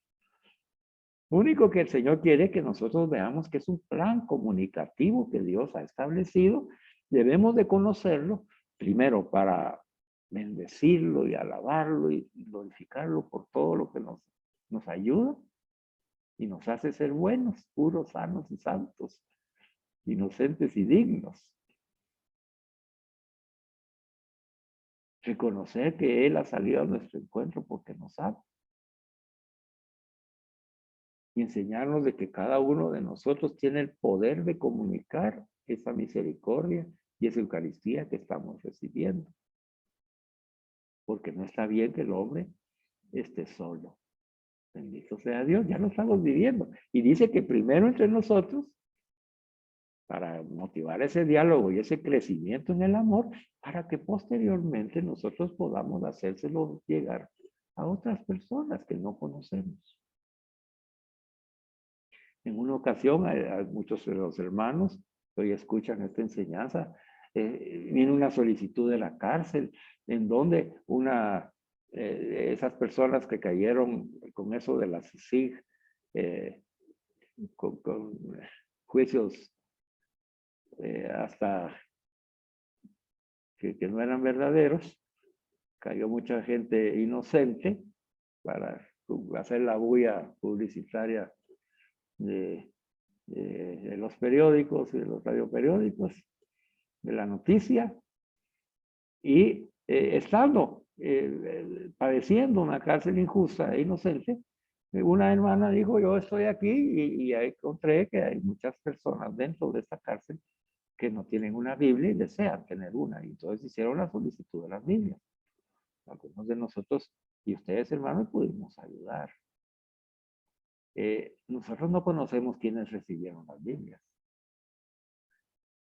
Speaker 2: Lo único que el Señor quiere que nosotros veamos que es un plan comunicativo que Dios ha establecido. Debemos de conocerlo, primero para bendecirlo y alabarlo y glorificarlo por todo lo que nos ayuda y nos hace ser buenos, puros, sanos y santos, inocentes y dignos. Reconocer que Él ha salido a nuestro encuentro porque nos ama. Y enseñarnos de que cada uno de nosotros tiene el poder de comunicar esa misericordia y esa Eucaristía que estamos recibiendo. Porque no está bien que el hombre esté solo. Bendito sea Dios, ya lo estamos viviendo. Y dice que primero entre nosotros, para motivar ese diálogo y ese crecimiento en el amor, para que posteriormente nosotros podamos hacérselo llegar a otras personas que no conocemos. En una ocasión, a muchos de los hermanos que hoy escuchan esta enseñanza, viene una solicitud de la cárcel, en donde esas personas que cayeron con eso de la CICIG, con juicios hasta que no eran verdaderos. Cayó mucha gente inocente para hacer la bulla publicitaria de los periódicos y de los radioperiódicos, de la noticia, y estando padeciendo una cárcel injusta e inocente, una hermana dijo, yo estoy aquí y encontré que hay muchas personas dentro de esta cárcel que no tienen una Biblia y desean tener una. Y entonces hicieron la solicitud de las Biblias. Algunos de nosotros y ustedes, hermanos, pudimos ayudar. Nosotros no conocemos quiénes recibieron las Biblias.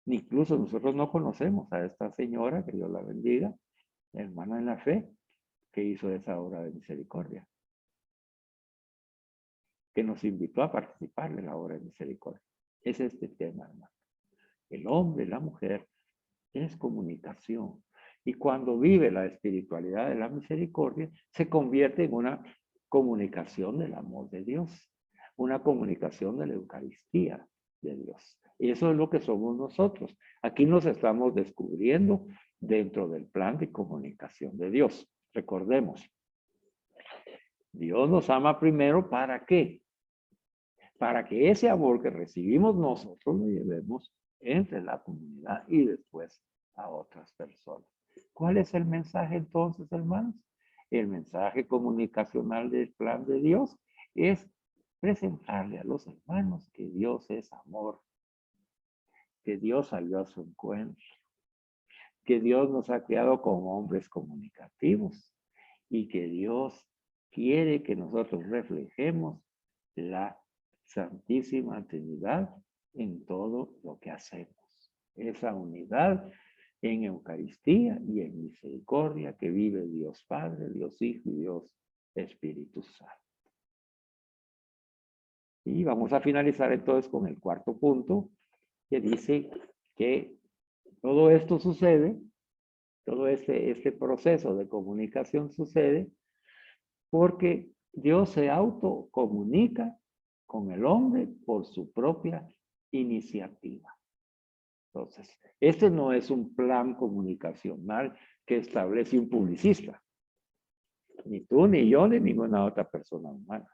Speaker 2: Ni incluso nosotros no conocemos a esta señora, que Dios la bendiga, hermana en la fe, que hizo esa obra de misericordia, que nos invitó a participar de la obra de misericordia. Es este tema, hermano. El hombre y la mujer es comunicación. Y cuando vive la espiritualidad de la misericordia, se convierte en una comunicación del amor de Dios, una comunicación de la Eucaristía de Dios. Y eso es lo que somos nosotros. Aquí nos estamos descubriendo dentro del plan de comunicación de Dios. Recordemos, Dios nos ama primero, ¿para qué? Para que ese amor que recibimos nosotros lo llevemos entre la comunidad y después a otras personas. ¿Cuál es el mensaje entonces, hermanos? El mensaje comunicacional del plan de Dios es presentarle a los hermanos que Dios es amor, que Dios salió a su encuentro, que Dios nos ha creado como hombres comunicativos y que Dios quiere que nosotros reflejemos la Santísima Trinidad en todo lo que hacemos. Esa unidad en Eucaristía y en misericordia que vive Dios Padre, Dios Hijo y Dios Espíritu Santo. Y vamos a finalizar entonces con el cuarto punto, que dice que todo esto sucede, todo este proceso de comunicación sucede porque Dios se autocomunica con el hombre por su propia iniciativa. Entonces, este no es un plan comunicacional que establece un publicista. Ni tú, ni yo, ni ninguna otra persona humana.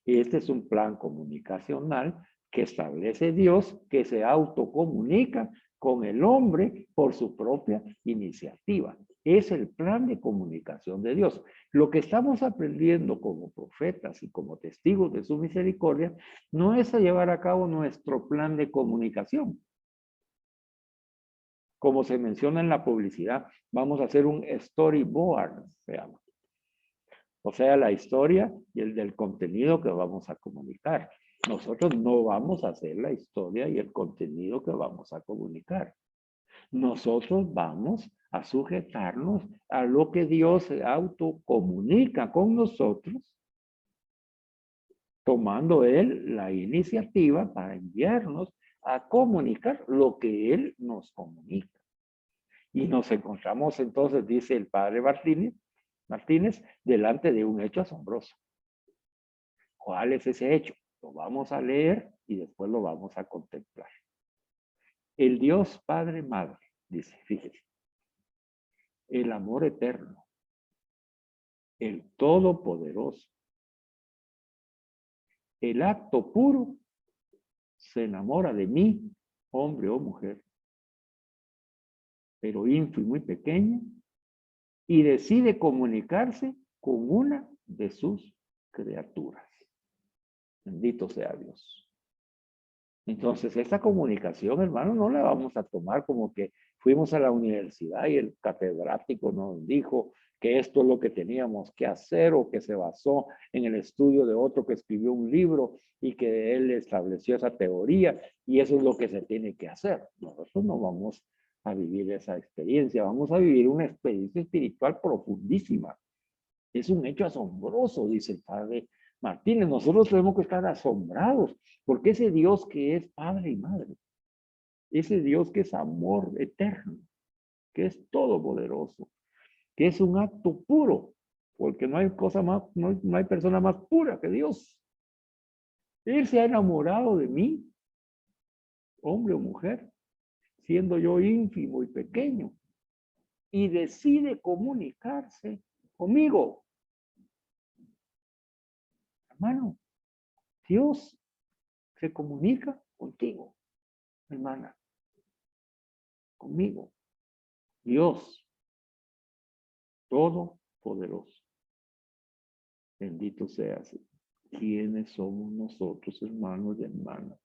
Speaker 2: Este es un plan comunicacional que establece Dios, que se autocomunica con el hombre por su propia iniciativa. Es el plan de comunicación de Dios. Lo que estamos aprendiendo como profetas y como testigos de su misericordia no es a llevar a cabo nuestro plan de comunicación. Como se menciona en la publicidad, vamos a hacer un storyboard, se llama. O sea, la historia y el del contenido que vamos a comunicar. Nosotros no vamos a hacer la historia y el contenido que vamos a comunicar. Nosotros vamos a sujetarnos a lo que Dios se autocomunica con nosotros, tomando Él la iniciativa para enviarnos a comunicar lo que Él nos comunica. Y nos encontramos entonces, dice el padre Martínez, delante de un hecho asombroso. ¿Cuál es ese hecho? Lo vamos a leer y después lo vamos a contemplar. El Dios Padre Madre, dice, fíjese, el amor eterno, el Todopoderoso, el acto puro, se enamora de mí, hombre o mujer, pero ínfimo y muy pequeña, y decide comunicarse con una de sus criaturas. Bendito sea Dios. Entonces, esta comunicación, hermano, no la vamos a tomar como que fuimos a la universidad y el catedrático nos dijo que esto es lo que teníamos que hacer o que se basó en el estudio de otro que escribió un libro y que él estableció esa teoría y eso es lo que se tiene que hacer. Nosotros no vamos a vivir esa experiencia, vamos a vivir una experiencia espiritual profundísima. Es un hecho asombroso, dice el padre Martínez. Nosotros tenemos que estar asombrados porque ese Dios que es Padre y Madre, ese Dios que es amor eterno, que es todopoderoso, que es un acto puro, porque no hay cosa más, no hay persona más pura que Dios. Él se ha enamorado de mí, hombre o mujer, siendo yo ínfimo y pequeño, y decide comunicarse conmigo. Hermano, Dios se comunica contigo, hermana, conmigo. Dios Todopoderoso. Bendito seas. ¿Quiénes somos nosotros, hermanos y hermanas,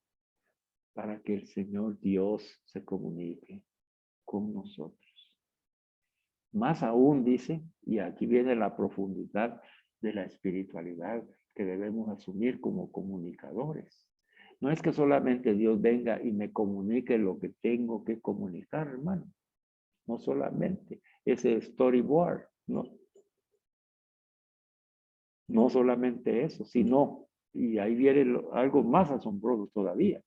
Speaker 2: para que el Señor Dios se comunique con nosotros? Más aún dice, y aquí viene la profundidad de la espiritualidad que debemos asumir como comunicadores. No es que solamente Dios venga y me comunique lo que tengo que comunicar, hermano. No solamente ese storyboard, no. No solamente eso, sino, y ahí viene algo más asombroso todavía.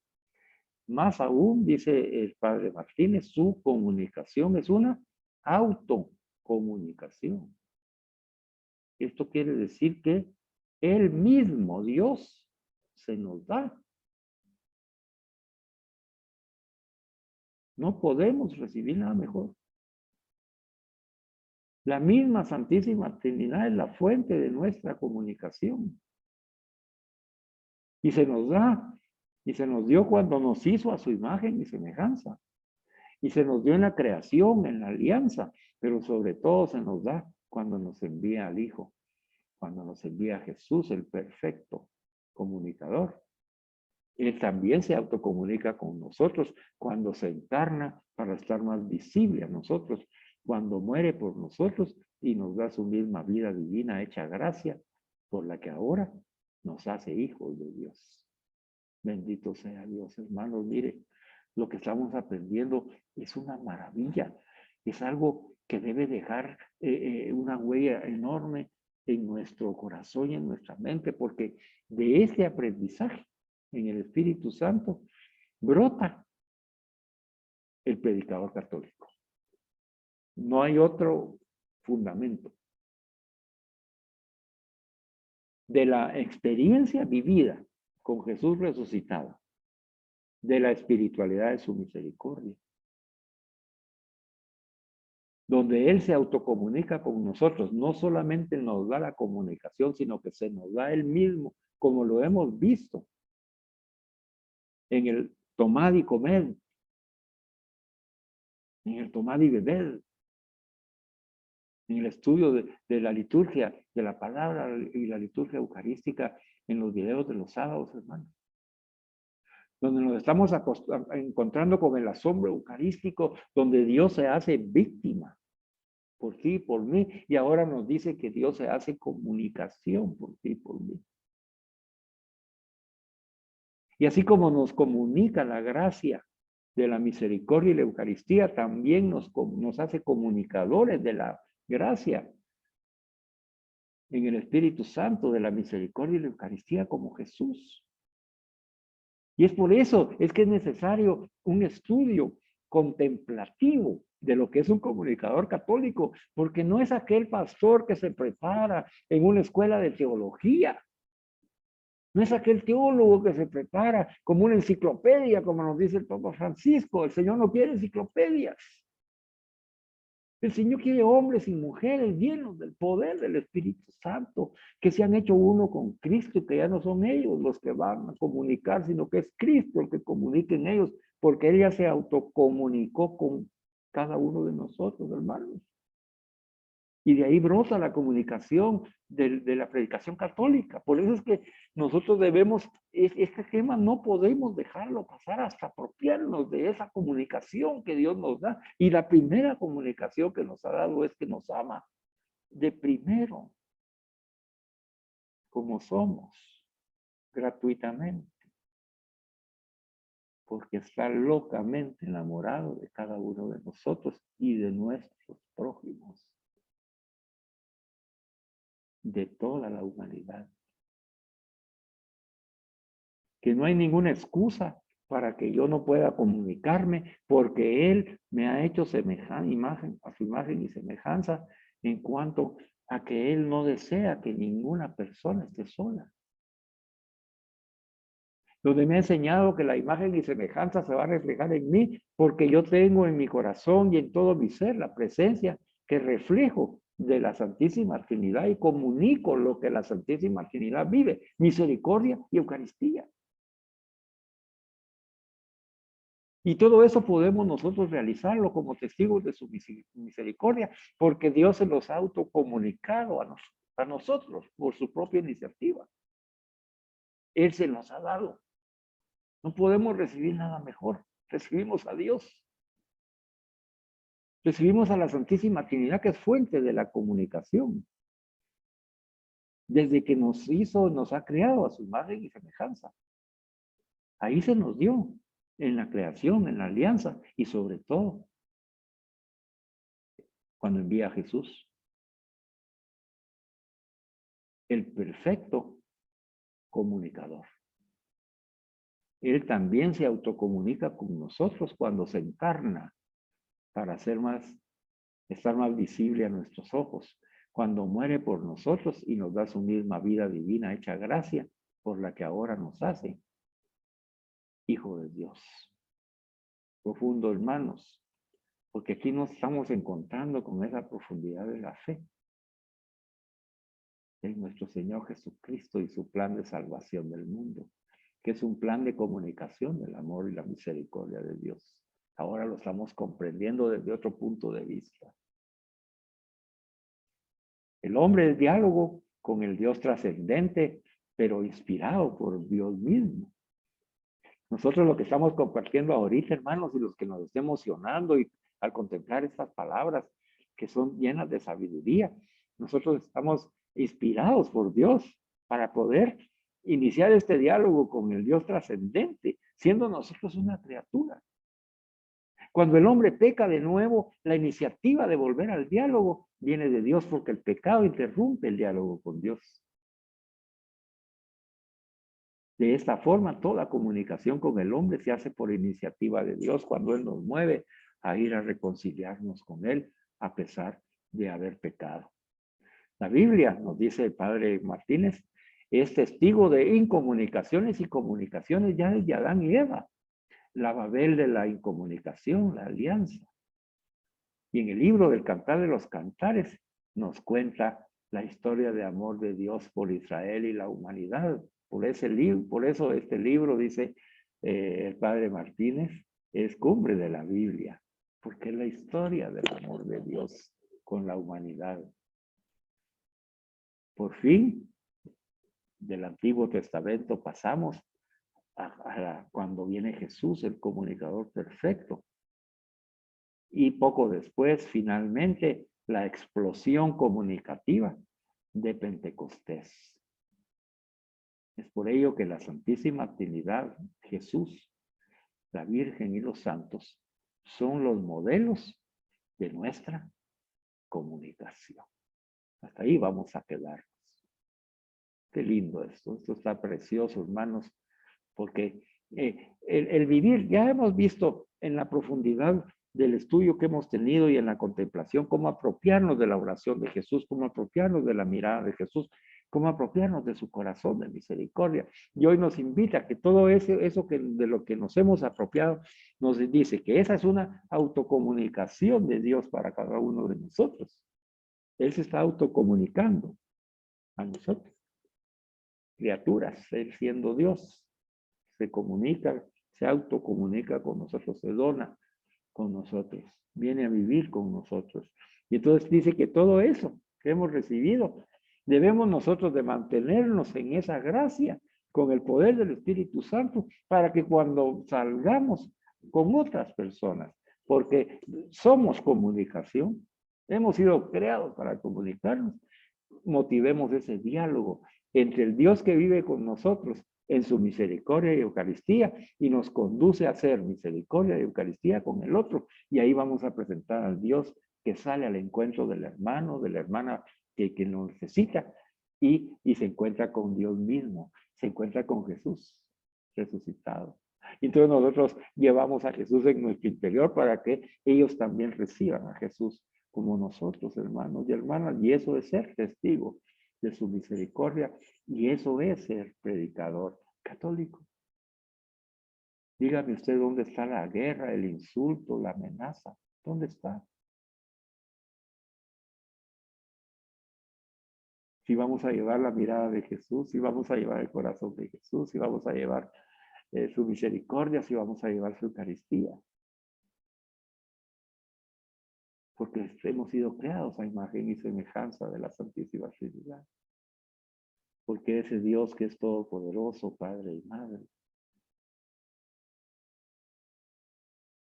Speaker 2: Más aún, dice el padre Martínez, su comunicación es una autocomunicación. Esto quiere decir que el mismo Dios se nos da. No podemos recibir nada mejor. La misma Santísima Trinidad es la fuente de nuestra comunicación. Y se nos da, y se nos dio cuando nos hizo a su imagen y semejanza. Y se nos dio en la creación, en la alianza, pero sobre todo se nos da cuando nos envía al Hijo, cuando nos envía a Jesús, el perfecto comunicador. Él también se autocomunica con nosotros cuando se encarna para estar más visible a nosotros, cuando muere por nosotros y nos da su misma vida divina hecha gracia, por la que ahora nos hace hijos de Dios. Bendito sea Dios, hermanos. Mire, lo que estamos aprendiendo es una maravilla. Es algo que debe dejar una huella enorme en nuestro corazón y en nuestra mente, porque de ese aprendizaje en el Espíritu Santo brota el predicador católico. No hay otro fundamento. De la experiencia vivida con Jesús resucitado, de la espiritualidad de su misericordia, donde Él se autocomunica con nosotros, no solamente nos da la comunicación, sino que se nos da Él mismo, como lo hemos visto en el tomad y comed, en el tomad y bebed, en el estudio de la liturgia, de la palabra y la liturgia eucarística, en los videos de los sábados, hermanos, donde nos estamos encontrando con el asombro eucarístico, donde Dios se hace víctima por ti, por mí, y ahora nos dice que Dios se hace comunicación por ti, por mí. Y así como nos comunica la gracia de la misericordia y la Eucaristía, también nos hace comunicadores de la gracia en el Espíritu Santo, de la misericordia y la Eucaristía como Jesús. Y es por eso, es que es necesario un estudio contemplativo de lo que es un comunicador católico, porque no es aquel pastor que se prepara en una escuela de teología. No es aquel teólogo que se prepara como una enciclopedia, como nos dice el Papa Francisco. El Señor no quiere enciclopedias. El Señor quiere hombres y mujeres llenos del poder del Espíritu Santo, que se han hecho uno con Cristo y que ya no son ellos los que van a comunicar, sino que es Cristo el que comunica en ellos, porque Él ya se autocomunicó con cada uno de nosotros, hermanos. Y de ahí brota la comunicación de la predicación católica. Por eso es que nosotros debemos, este tema no podemos dejarlo pasar hasta apropiarnos de esa comunicación que Dios nos da. Y la primera comunicación que nos ha dado es que nos ama de primero, como somos, gratuitamente. Porque está locamente enamorado de cada uno de nosotros y de nuestros prójimos, de toda la humanidad. Que no hay ninguna excusa para que yo no pueda comunicarme, porque Él me ha hecho imagen, a su imagen y semejanza, en cuanto a que Él no desea que ninguna persona esté sola. donde me ha enseñado que la imagen y semejanza se va a reflejar en mí, porque yo tengo en mi corazón y en todo mi ser la presencia que reflejo de la Santísima Trinidad y comunico lo que la Santísima Trinidad vive, misericordia y Eucaristía. Y todo eso podemos nosotros realizarlo como testigos de su misericordia, porque Dios se los ha autocomunicado a nosotros por su propia iniciativa. Él se nos ha dado. No podemos recibir nada mejor. Recibimos a Dios. Recibimos a la Santísima Trinidad, que es fuente de la comunicación. Desde que nos hizo, nos ha creado a su imagen y semejanza. Ahí se nos dio, en la creación, en la alianza y sobre todo, cuando envía a Jesús. El perfecto comunicador. Él también se autocomunica con nosotros cuando se encarna para estar más visible a nuestros ojos, cuando muere por nosotros y nos da su misma vida divina hecha gracia, por la que ahora nos hace hijo de Dios. Profundo, hermanos, porque aquí nos estamos encontrando con esa profundidad de la fe en nuestro Señor Jesucristo y su plan de salvación del mundo, que es un plan de comunicación del amor y la misericordia de Dios. Ahora lo estamos comprendiendo desde otro punto de vista. El hombre es diálogo con el Dios trascendente, pero inspirado por Dios mismo. Nosotros lo que estamos compartiendo ahorita, hermanos, y los que nos estén emocionando y al contemplar estas palabras que son llenas de sabiduría, nosotros estamos inspirados por Dios para poder iniciar este diálogo con el Dios trascendente, siendo nosotros una criatura. Cuando el hombre peca de nuevo, la iniciativa de volver al diálogo viene de Dios, porque el pecado interrumpe el diálogo con Dios. De esta forma, toda comunicación con el hombre se hace por iniciativa de Dios, cuando Él nos mueve a ir a reconciliarnos con Él, a pesar de haber pecado. La Biblia, nos dice el padre Martínez, es testigo de incomunicaciones y comunicaciones ya desde Adán y Eva. La Babel de la incomunicación, la alianza. Y en el libro del Cantar de los Cantares nos cuenta la historia de amor de Dios por Israel y la humanidad. Por eso este libro, dice el padre Martínez, es cumbre de la Biblia, porque es la historia del amor de Dios con la humanidad. Por fin, del Antiguo Testamento pasamos a cuando viene Jesús, el comunicador perfecto. Y poco después, finalmente, la explosión comunicativa de Pentecostés. Es por ello que la Santísima Trinidad, Jesús, la Virgen y los santos son los modelos de nuestra comunicación. Hasta ahí vamos a quedarnos. Qué lindo esto. Esto está precioso, hermanos, porque el vivir, ya hemos visto en la profundidad del estudio que hemos tenido y en la contemplación, cómo apropiarnos de la oración de Jesús, cómo apropiarnos de la mirada de Jesús, cómo apropiarnos de su corazón de misericordia. Y hoy nos invita a que todo eso que, de lo que nos hemos apropiado, nos dice que esa es una autocomunicación de Dios para cada uno de nosotros. Él se está autocomunicando a nosotros, criaturas, Él siendo Dios, se comunica, se autocomunica con nosotros, se dona con nosotros, viene a vivir con nosotros. Y entonces dice que todo eso que hemos recibido, debemos nosotros de mantenernos en esa gracia con el poder del Espíritu Santo para que cuando salgamos con otras personas, porque somos comunicación, hemos sido creados para comunicarnos, motivemos ese diálogo entre el Dios que vive con nosotros en su misericordia y Eucaristía y nos conduce a hacer misericordia y Eucaristía con el otro. Y ahí vamos a presentar al Dios que sale al encuentro del hermano, de la hermana que lo necesita y se encuentra con Dios mismo, se encuentra con Jesús resucitado. Entonces nosotros llevamos a Jesús en nuestro interior para que ellos también reciban a Jesús como nosotros, hermanos y hermanas. Y eso es ser testigo de su misericordia y eso es ser predicador católico. Dígame usted dónde está la guerra, el insulto, la amenaza. ¿Dónde está? Si vamos a llevar la mirada de Jesús, si vamos a llevar el corazón de Jesús, si vamos a llevar su misericordia, si vamos a llevar su Eucaristía. Porque hemos sido creados a imagen y semejanza de la Santísima Trinidad. Porque ese Dios que es todopoderoso, Padre y Madre,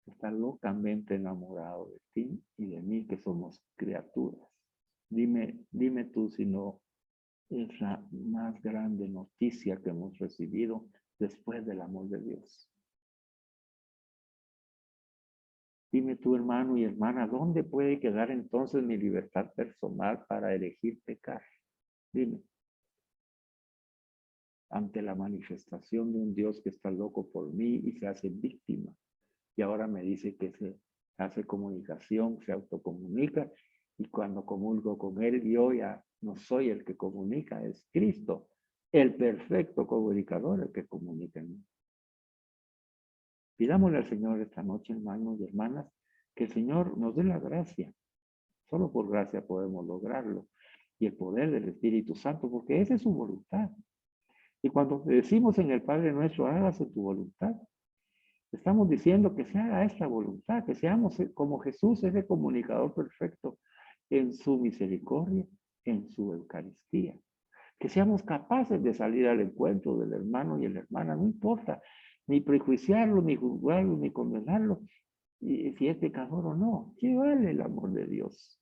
Speaker 2: está locamente enamorado de ti y de mí, que somos criaturas. Dime tú si no es la más grande noticia que hemos recibido después del amor de Dios. Dime tú, hermano y hermana, ¿dónde puede quedar entonces mi libertad personal para elegir pecar? Dime. Ante la manifestación de un Dios que está loco por mí y se hace víctima. Y ahora me dice que se hace comunicación, se autocomunica, y cuando comulgo con él, yo ya no soy el que comunica, es Cristo, el perfecto comunicador, el que comunica en mí. Pidámosle al Señor esta noche, hermanos y hermanas, que el Señor nos dé la gracia. Solo por gracia podemos lograrlo. Y el poder del Espíritu Santo, porque esa es su voluntad. Y cuando decimos en el Padre nuestro, hágase tu voluntad, estamos diciendo que se haga esta voluntad, que seamos como Jesús, ese comunicador perfecto en su misericordia, en su Eucaristía. Que seamos capaces de salir al encuentro del hermano y la hermana, no importa, ni prejuiciarlo, ni juzgarlo, ni condenarlo, y si es pecador o no, que vale el amor de Dios,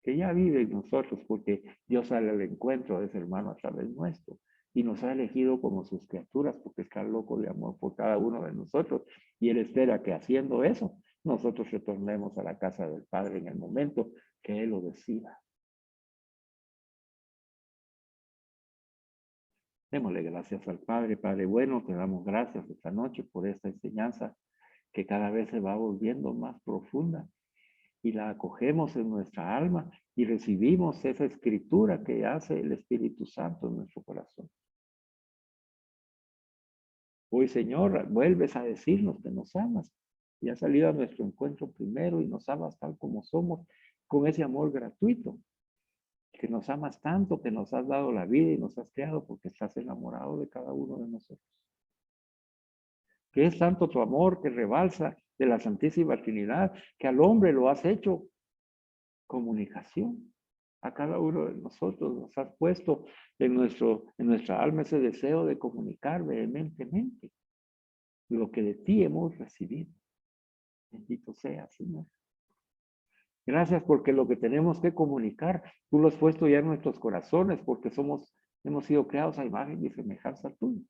Speaker 2: que ya vive en nosotros, porque Dios sale al encuentro de ese hermano a través nuestro, y nos ha elegido como sus criaturas, porque está loco de amor por cada uno de nosotros, y Él espera que haciendo eso, nosotros retornemos a la casa del Padre en el momento que Él lo decida. Démosle gracias al Padre. Padre bueno, te damos gracias esta noche por esta enseñanza que cada vez se va volviendo más profunda, y la acogemos en nuestra alma y recibimos esa escritura que hace el Espíritu Santo en nuestro corazón. Hoy, Señor, vuelves a decirnos que nos amas y has salido a nuestro encuentro primero y nos amas tal como somos, con ese amor gratuito, que nos amas tanto, que nos has dado la vida y nos has creado porque estás enamorado de cada uno de nosotros. Que es tanto tu amor que rebalsa de la Santísima Trinidad, que al hombre lo has hecho comunicación. A cada uno de nosotros nos has puesto en nuestra alma ese deseo de comunicar vehementemente lo que de ti hemos recibido. Bendito sea, Señor. Gracias porque lo que tenemos que comunicar, tú lo has puesto ya en nuestros corazones, porque hemos sido creados a imagen y semejanza tuya.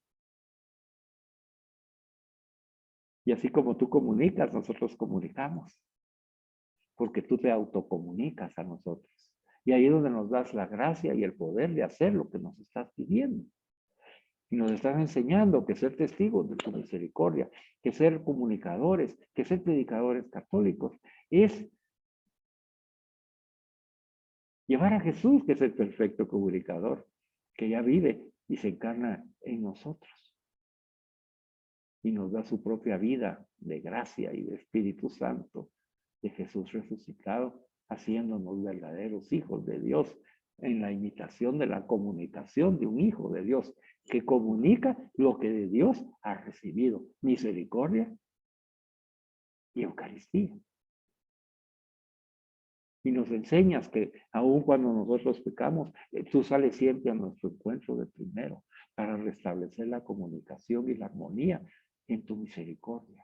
Speaker 2: Y así como tú comunicas, nosotros comunicamos, porque tú te autocomunicas a nosotros. Y ahí es donde nos das la gracia y el poder de hacer lo que nos estás pidiendo. Y nos estás enseñando que ser testigos de tu misericordia, que ser comunicadores, que ser predicadores católicos, es llevar a Jesús, que es el perfecto comunicador, que ya vive y se encarna en nosotros. Y nos da su propia vida de gracia y de Espíritu Santo, de Jesús resucitado, haciéndonos verdaderos hijos de Dios, en la imitación de la comunicación de un hijo de Dios, que comunica lo que de Dios ha recibido, misericordia y Eucaristía. Y nos enseñas que aun cuando nosotros pecamos, tú sales siempre a nuestro encuentro de primero para restablecer la comunicación y la armonía en tu misericordia.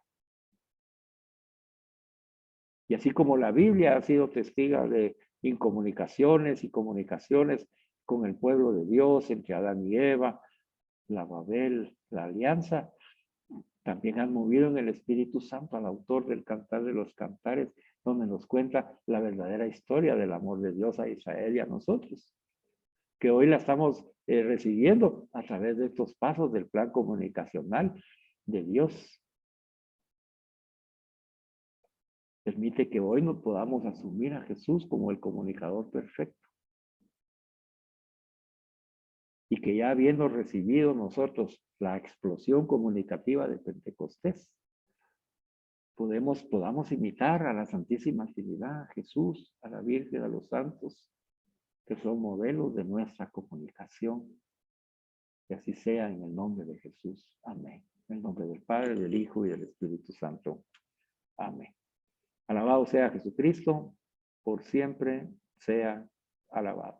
Speaker 2: Y así como la Biblia ha sido testiga de incomunicaciones y comunicaciones con el pueblo de Dios, entre Adán y Eva, la Babel, la alianza, también han movido en el Espíritu Santo al autor del Cantar de los Cantares, donde nos cuenta la verdadera historia del amor de Dios a Israel y a nosotros, que hoy la estamos recibiendo a través de estos pasos del plan comunicacional de Dios. Permite que hoy nos podamos asumir a Jesús como el comunicador perfecto. Y y que ya habiendo recibido nosotros la explosión comunicativa de Pentecostés, podamos imitar a la Santísima Trinidad, a Jesús, a la Virgen, a los santos, que son modelos de nuestra comunicación. Que así sea en el nombre de Jesús. Amén. En el nombre del Padre, del Hijo y del Espíritu Santo. Amén. Alabado sea Jesucristo, por siempre sea alabado.